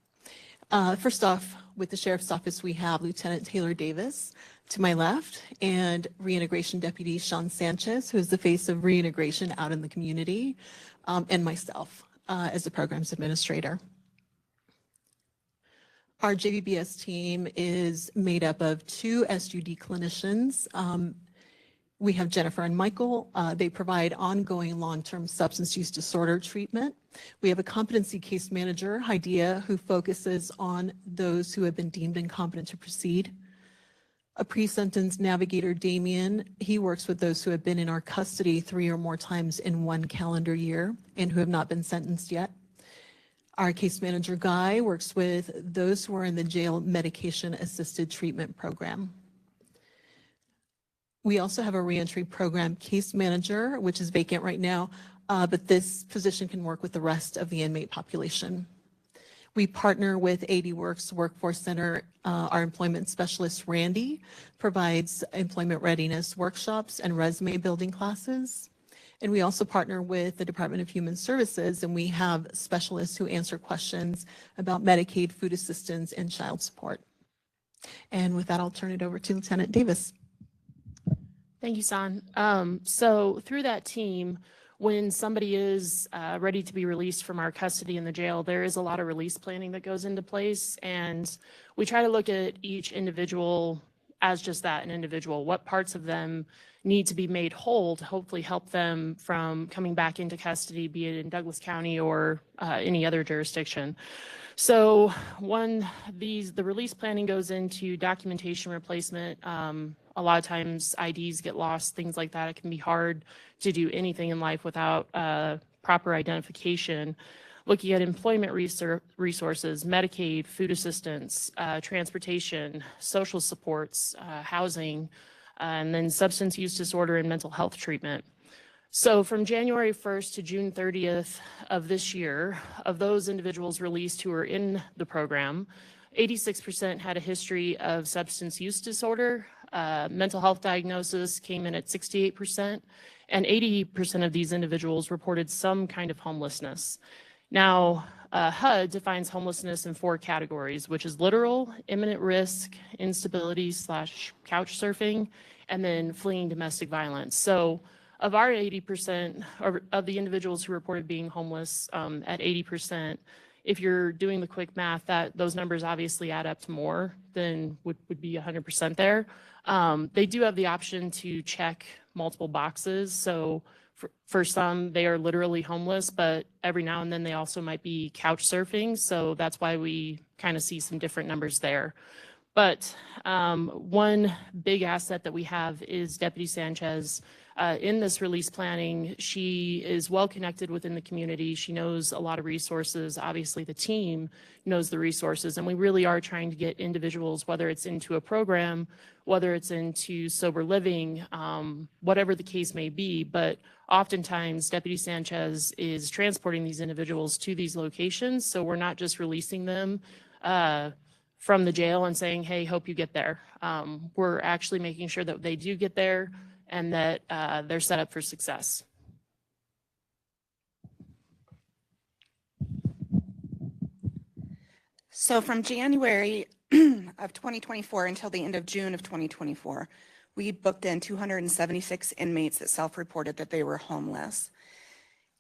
First off, with the Sheriff's Office, we have Lieutenant Taylor Davis to my left and Reintegration Deputy Sean Sanchez, who is the face of reintegration out in the community, and myself as the programs administrator. Our JVBS team is made up of 2 SUD clinicians. We have Jennifer and Michael. They provide ongoing long-term substance use disorder treatment. We have a competency case manager, Hydea, who focuses on those who have been deemed incompetent to proceed. A pre-sentence navigator, Damien, he works with those who have been in our custody 3 or more times in 1 calendar year and who have not been sentenced yet. Our case manager, Guy, works with those who are in the jail medication-assisted treatment program. We also have a reentry program case manager, which is vacant right now, but this position can work with the rest of the inmate population. We partner with 80 Works Workforce Center. Our employment specialist, Randy, provides employment readiness workshops and resume building classes. And we also partner with the Department of Human Services, and we have specialists who answer questions about Medicaid, food assistance, and child support. And with that, I'll turn it over to Lieutenant Davis. Thank you, San. So through that team, when somebody is ready to be released from our custody in the jail, there is a lot of release planning that goes into place. And we try to look at each individual as just that, an individual. What parts of them need to be made whole to hopefully help them from coming back into custody, be it in Douglas County or any other jurisdiction. So the release planning goes into documentation replacement. A lot of times IDs get lost, things like that. It can be hard to do anything in life without proper identification. Looking at employment resources, Medicaid, food assistance, transportation, social supports, housing, and then substance use disorder and mental health treatment. So from January 1st to June 30th of this year, of those individuals released who are in the program, 86% had a history of substance use disorder. Mental health diagnosis came in at 68%, and 80% of these individuals reported some kind of homelessness. Now, HUD defines homelessness in 4 categories, which is literal, imminent risk, instability / couch surfing, and then fleeing domestic violence. So of our 80%, or of the individuals who reported being homeless at 80%, if you're doing the quick math, those numbers obviously add up to more than would be 100% there. They do have the option to check multiple boxes. So for some, they are literally homeless, but every now and then they also might be couch surfing. So that's why we kind of see some different numbers there. But one big asset that we have is Deputy Sanchez. In this release planning, she is well connected within the community. She knows a lot of resources. Obviously, the team knows the resources, and we really are trying to get individuals, whether it's into a program, whether it's into sober living, whatever the case may be. But oftentimes, Deputy Sanchez is transporting these individuals to these locations, so we're not just releasing them from the jail and saying, hey, hope you get there. We're actually making sure that they do get there and that they're set up for success. So from January of 2024 until the end of June of 2024, we booked in 276 inmates that self-reported that they were homeless.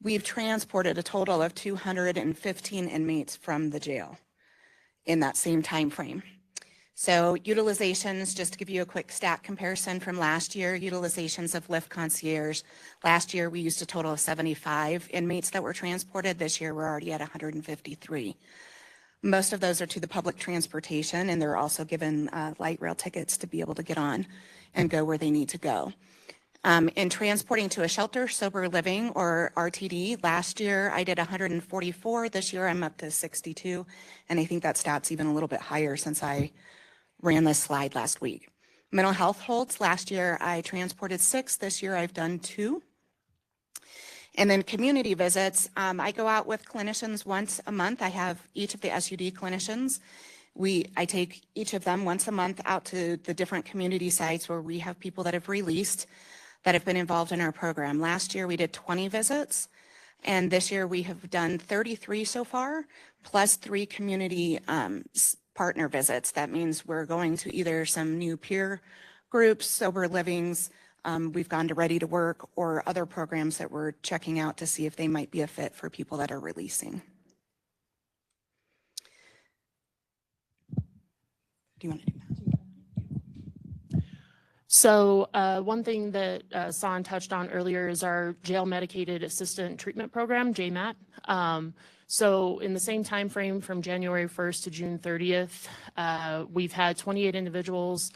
We've transported a total of 215 inmates from the jail in that same time frame. So utilizations, just to give you a quick stat comparison from last year, utilizations of Lyft Concierge. Last year, we used a total of 75 inmates that were transported. This year, we're already at 153. Most of those are to the public transportation, and they're also given light rail tickets to be able to get on and go where they need to go. In transporting to a shelter, sober living, or RTD, last year I did 144. This year I'm up to 62, and I think that stat's even a little bit higher since I ran this slide last week. Mental health holds, last year I transported 6. This year I've done 2. And then community visits, I go out with clinicians once a month. I have each of the SUD clinicians. I take each of them once a month out to the different community sites where we have people that have released that have been involved in our program. Last year we did 20 visits, and this year we have done 33 so far, plus 3 community partner visits. That means we're going to either some new peer groups, sober livings, we've gone to Ready to Work, or other programs that we're checking out to see if they might be a fit for people that are releasing. Do you want to do that? So one thing that San touched on earlier is our Jail Medicated Assistant Treatment Program, JMAT. So in the same time frame from January 1st to June 30th, we've had 28 individuals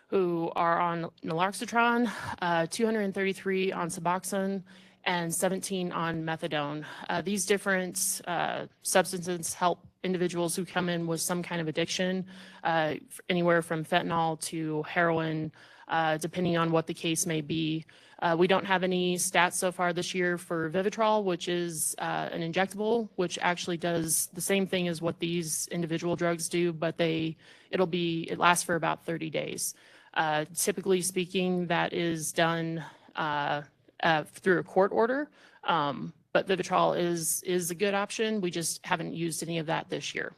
who are on naloxone, 233 on Suboxone, and 17 on methadone. These different substances help individuals who come in with some kind of addiction, anywhere from fentanyl to heroin, depending on what the case may be. We don't have any stats so far this year for Vivitrol, which is an injectable, which actually does the same thing as what these individual drugs do, but it lasts for about 30 days. Typically speaking, that is done through a court order, but Vivitrol is a good option. We just haven't used any of that this year.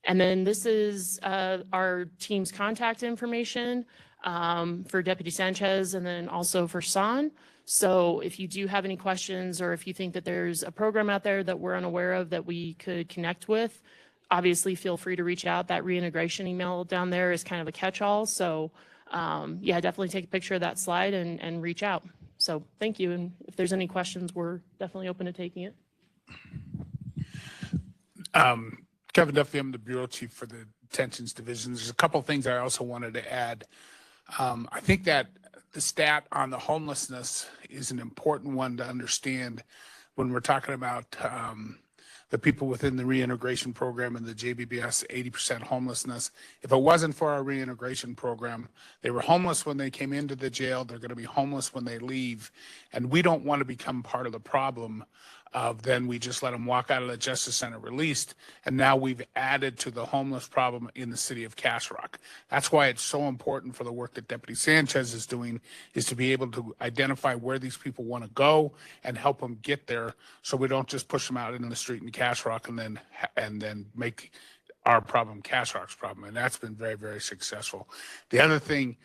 And then this is our team's contact information for Deputy Sanchez and then also for San. So if you do have any questions, or if you think that there's a program out there that we're unaware of that we could connect with, obviously feel free to reach out. That reintegration email down there is kind of a catch-all. So yeah, definitely take a picture of that slide and reach out. So thank you. And if there's any questions, we're definitely open to taking it. Kevin Duffy, I'm the Bureau Chief for the Detentions Division. There's a couple of things I also wanted to add. I think that the stat on the homelessness is an important one to understand when we're talking about the people within the reintegration program and the JBBS 80% homelessness. If it wasn't for our reintegration program, they were homeless when they came into the jail. They're going to be homeless when they leave. And we don't want to become part of the problem of then we just let them walk out of the Justice Center released. And now we've added to the homeless problem in the city of Castle Rock. That's why it's so important for the work that Deputy Sanchez is doing, is to be able to identify where these people want to go and help them get there, so we don't just push them out into the street in Castle Rock and then make our problem Castle Rock's problem. And that's been very, very successful. The other thing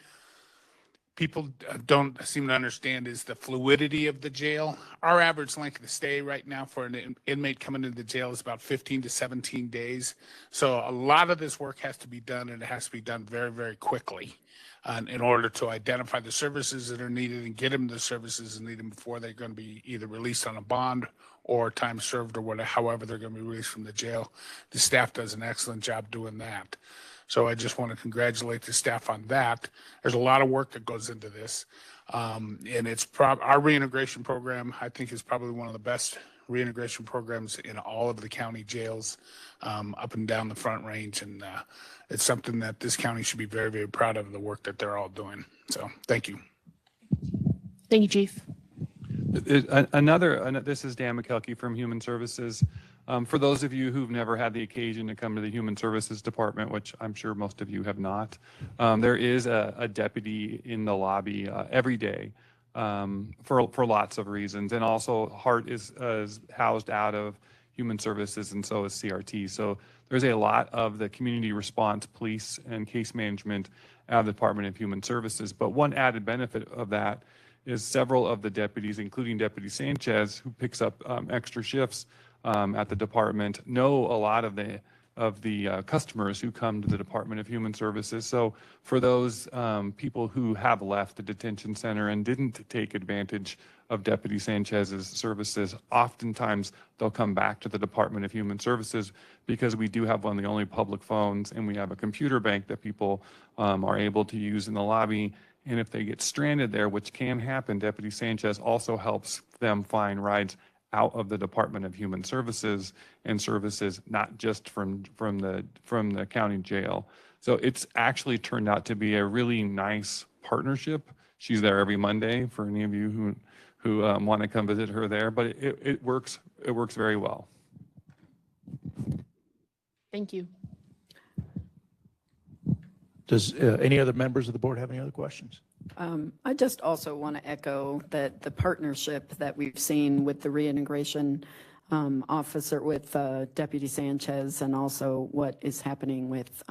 people don't seem to understand is the fluidity of the jail. Our average length of stay right now for an inmate coming into the jail is about 15 to 17 days. So a lot of this work has to be done, and it has to be done very, very quickly in order to identify the services that are needed and get them the services that need them before they're going to be either released on a bond or time served or whatever, however they're going to be released from the jail. The staff does an excellent job doing that. So I just want to congratulate the staff on that. There's a lot of work that goes into this. And it's our reintegration program, I think, is probably one of the best reintegration programs in all of the county jails up and down the Front Range. And it's something that this county should be very, very proud of, the work that they're all doing. So thank you. Thank you, Chief. This is Dan McKelkey from Human Services. For those of you who've never had the occasion to come to the Human Services Department, which I'm sure most of you have not, there is a deputy in the lobby every day for lots of reasons. And also HART is housed out of Human Services, and so is CRT. So there's a lot of the community response, police, and case management out of the Department of Human Services. But one added benefit of that is several of the deputies, including Deputy Sanchez, who picks up extra shifts at the department, know a lot of the customers who come to the Department of Human Services. So for those people who have left the detention center and didn't take advantage of Deputy Sanchez's services, oftentimes they'll come back to the Department of Human Services because we do have one of the only public phones, and we have a computer bank that people are able to use in the lobby. And if they get stranded there, which can happen, Deputy Sanchez also helps them find rides out of the Department of Human Services and services, not just from the county jail. So it's actually turned out to be a really nice partnership. She's there every Monday for any of you who want to come visit her there, but it works very well. Thank you. Does any other members of the board have any other questions? I just also want to echo that the partnership that we've seen with the reintegration officer, with Deputy Sanchez, and also what is happening with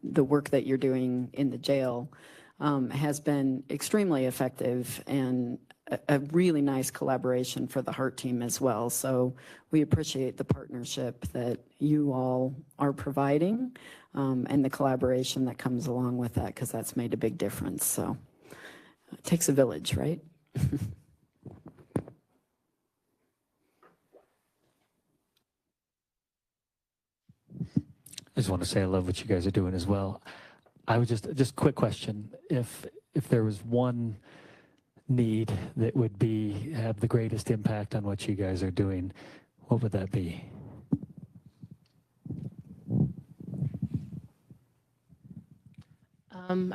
the work that you're doing in the jail has been extremely effective, and a really nice collaboration for the HART team as well. So we appreciate the partnership that you all are providing and the collaboration that comes along with that, because that's made a big difference. So it takes a village, right? I just want to say I love what you guys are doing as well. I was just quick question. If there was one need that would have the greatest impact on what you guys are doing, what would that be?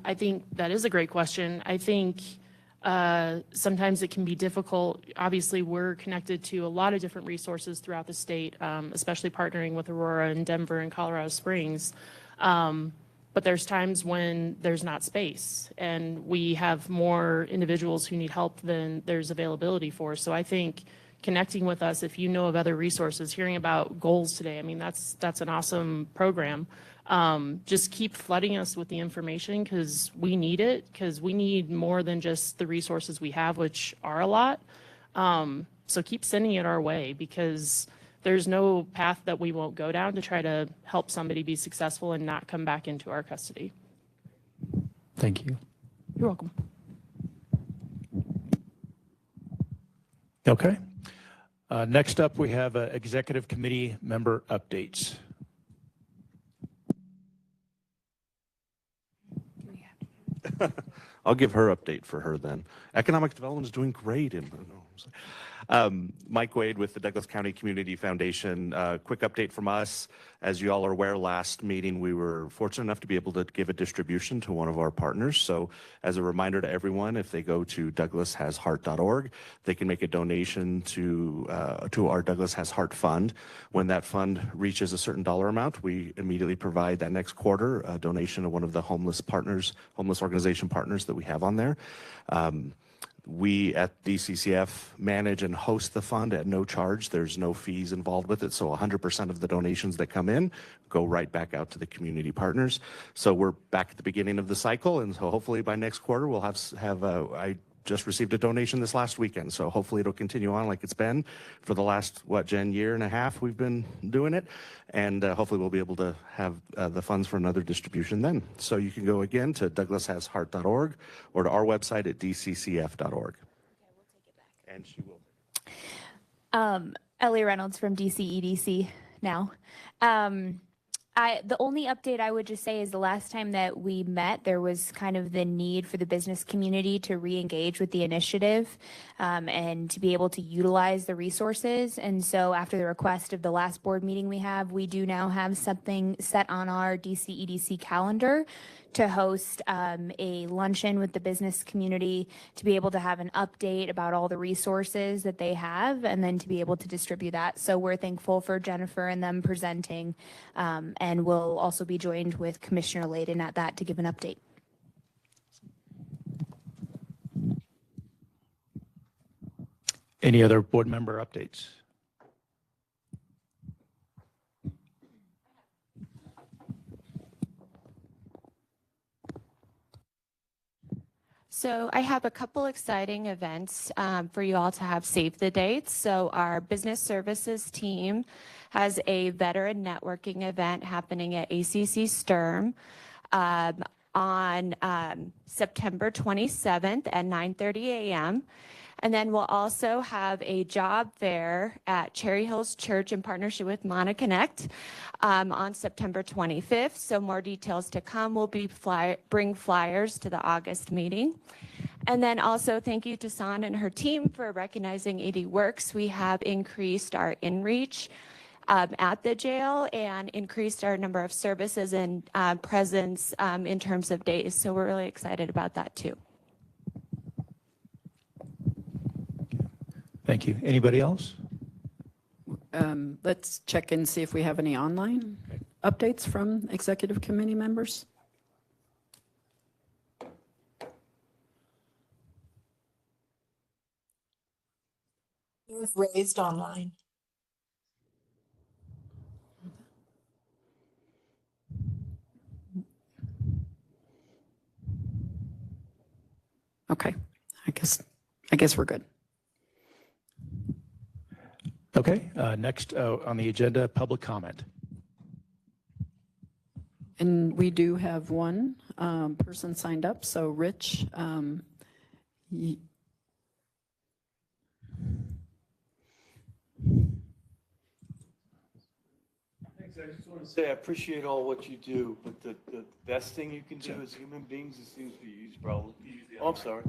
I think that is a great question. I think sometimes it can be difficult. Obviously, we're connected to a lot of different resources throughout the state, especially partnering with Aurora and Denver and Colorado Springs. But there's times when there's not space, and we have more individuals who need help than there's availability for. So I think connecting with us, if you know of other resources, hearing about goals today, I mean, that's an awesome program. Just keep flooding us with the information, because we need it, because we need more than just the resources we have, which are a lot. So keep sending it our way, because there's no path that we won't go down to try to help somebody be successful and not come back into our custody. Thank you. You're welcome. Okay. Next up, we have executive committee member updates. I'll give her update for her then. Economic development is doing great. Mike Wade with the Douglas County Community Foundation. Quick update from us. As you all are aware, last meeting we were fortunate enough to be able to give a distribution to one of our partners. So as a reminder to everyone, if they go to douglasHasHeart.org, they can make a donation to our Douglas Has Heart Fund. When that fund reaches a certain dollar amount, we immediately provide that next quarter a donation to one of the homeless organization partners that we have on there. We at DCCF manage and host the fund at no charge. There's no fees involved with it. So 100% of the donations that come in go right back out to the community partners. So we're back at the beginning of the cycle. And so hopefully by next quarter, we'll I just received a donation this last weekend. So hopefully it'll continue on like it's been for the last, Jen, year and a half we've been doing it. And hopefully we'll be able to have the funds for another distribution then. So you can go again to douglasHasHeart.org or to our website at dccf.org. And she will. Ellie Reynolds from DCEDC now. The only update I would just say is the last time that we met, there was kind of the need for the business community to re-engage with the initiative and to be able to utilize the resources. And so after the request of the last board meeting we do now have something set on our DCEDC calendar to host a luncheon with the business community, to be able to have an update about all the resources that they have, and then to be able to distribute that. So we're thankful for Jennifer and them presenting, and we'll also be joined with Commissioner Layden at that to give an update. Any other board member updates? So I have a couple exciting events for you all to have save the dates. So our business services team has a veteran networking event happening at ACC Sturm on September 27th at 9:30 a.m. And then we'll also have a job fair at Cherry Hills Church in partnership with Mana Connect on September 25th. So more details to come. We'll be bring flyers to the August meeting. And then also thank you to San and her team for recognizing 80 Works. We have increased our in-reach at the jail and increased our number of services and presence in terms of days. So we're really excited about that too. Thank you. Anybody else? Let's check and see if we have any online updates from executive committee members. You've raised online. Okay, I guess we're good. Okay, next on the agenda, public comment. And we do have one person signed up. So Rich, Thanks. I just want to say I appreciate all what you do, but the best thing you can do as human beings is seems to be use problem. Oh, I'm sorry.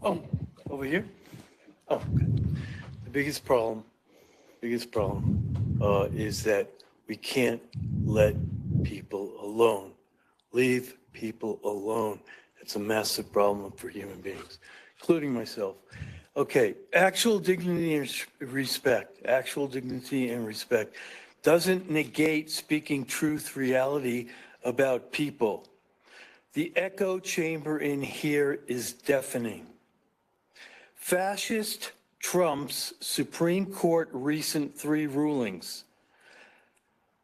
Oh, over here? Oh, okay. The biggest problem is that we can't let people alone. Leave people alone. It's a massive problem for human beings, including myself. Okay, actual dignity and respect. Actual dignity and respect doesn't negate speaking truth, reality about people. The echo chamber in here is deafening. Fascist trumps Supreme Court recent 3 rulings.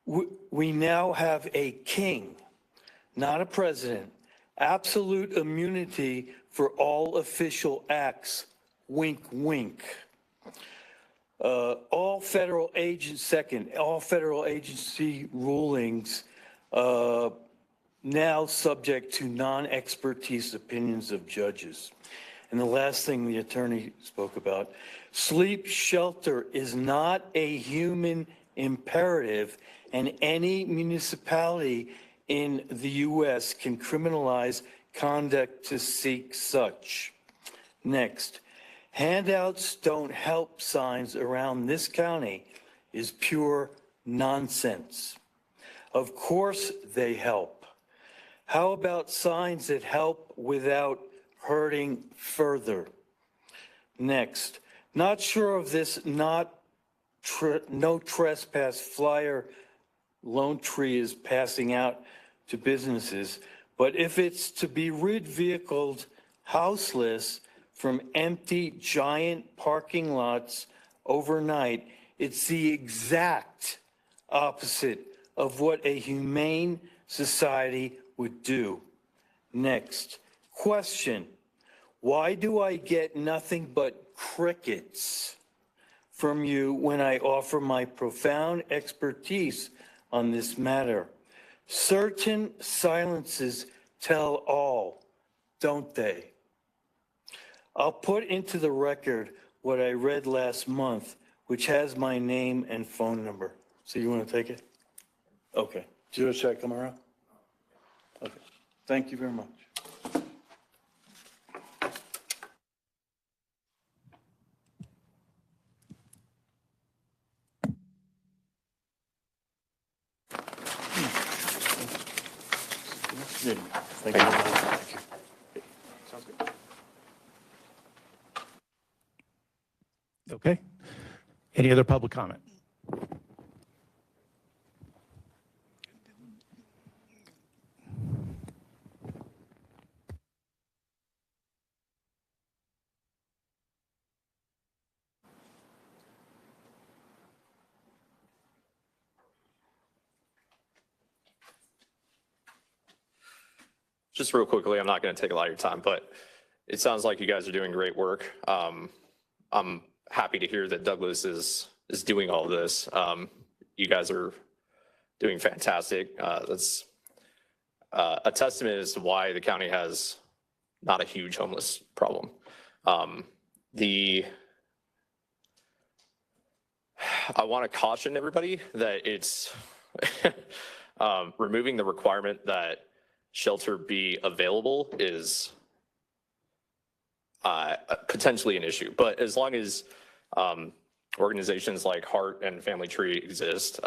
We now have a king, not a president. Absolute immunity for all official acts. Wink, wink. All federal agency rulings now subject to non-expertise opinions of judges. And the last thing the attorney spoke about, sleep shelter is not a human imperative, and any municipality in the U.S. can criminalize conduct to seek such. Next, handouts don't help signs around this county is pure nonsense. Of course they help. How about signs that help without hurting further? Next, not sure of this no trespass flyer Lone Tree is passing out to businesses, but if it's to be rid vehicles houseless from empty giant parking lots overnight, it's the exact opposite of what a humane society would do. Next, question, why do I get nothing but crickets from you when I offer my profound expertise on this matter? Certain silences tell all, don't they? I'll put into the record what I read last month, which has my name and phone number. So you want to take it? Okay. Should I come around? Okay. Thank you very much. Thank you. Sounds good. Okay. Any other public comment? Just real quickly, I'm not going to take a lot of your time, but it sounds like you guys are doing great work. I'm happy to hear that Douglas is doing all this. You guys are doing fantastic. That's a testament as to why the county has not a huge homeless problem. I want to caution everybody that it's removing the requirement that shelter be available is potentially an issue. But as long as organizations like Heart and Family Tree exist,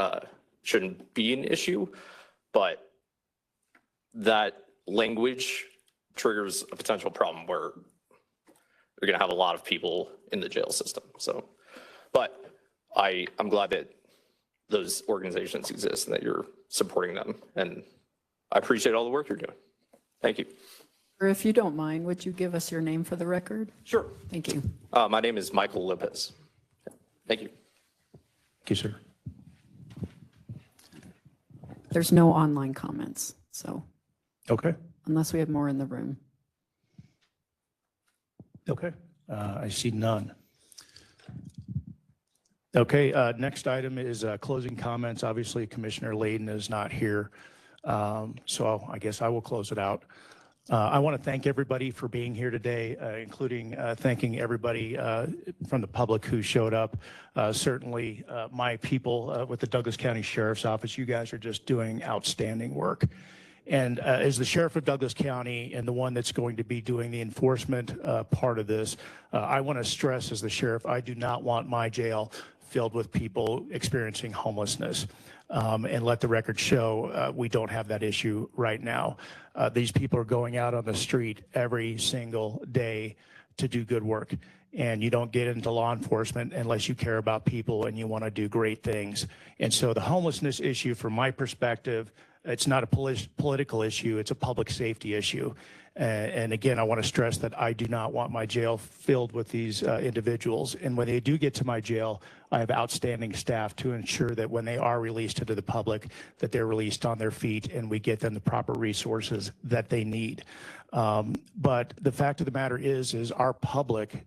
shouldn't be an issue. But that language triggers a potential problem where you're going to have a lot of people in the jail system. So, but I'm glad that those organizations exist and that you're supporting them. And I appreciate all the work you're doing. Thank you. Or if you don't mind, would you give us your name for the record? Sure. Thank you. My name is Michael Lopez. Thank you. Thank you, sir. There's no online comments, so Okay. unless we have more in the room. Okay. I see none. Okay. Next item is closing comments. Obviously, Commissioner Layden is not here. So I guess I will close it out. I want to thank everybody for being here today, including thanking everybody from the public who showed up. Certainly my people with the Douglas County Sheriff's Office, you guys are just doing outstanding work. And as the Sheriff of Douglas County and the one that's going to be doing the enforcement part of this, I want to stress as the Sheriff, I do not want my jail filled with people experiencing homelessness. And let the record show we don't have that issue right now. These people are going out on the street every single day to do good work. And you don't get into law enforcement unless you care about people and you want to do great things. And so the homelessness issue, from my perspective, it's not a political issue, it's a public safety issue. And again, I want to stress that I do not want my jail filled with these individuals. And when they do get to my jail, I have outstanding staff to ensure that when they are released into the public, that they're released on their feet and we get them the proper resources that they need. But the fact of the matter is our public,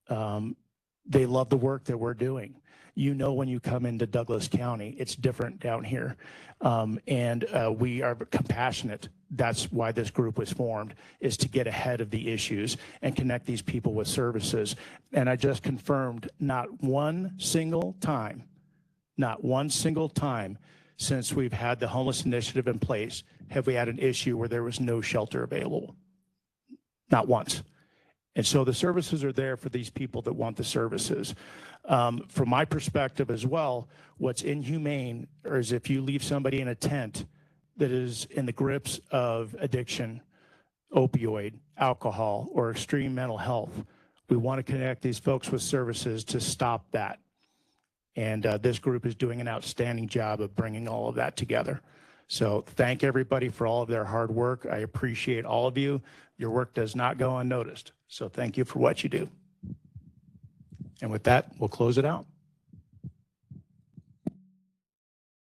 they love the work that we're doing. you know when you come into Douglas County, it's different down here. We are compassionate. That's why this group was formed, is to get ahead of the issues and connect these people with services. And I just confirmed not one single time since we've had the homeless initiative in place have we had an issue where there was no shelter available. Not once. And so the services are there for these people that want the services. From my perspective as well, what's inhumane is if you leave somebody in a tent that is in the grips of addiction, opioid, alcohol, or extreme mental health. We want to connect these folks with services to stop that. And this group is doing an outstanding job of bringing all of that together. So thank everybody for all of their hard work. I appreciate all of you. Your work does not go unnoticed. So thank you for what you do. And with that, we'll close it out.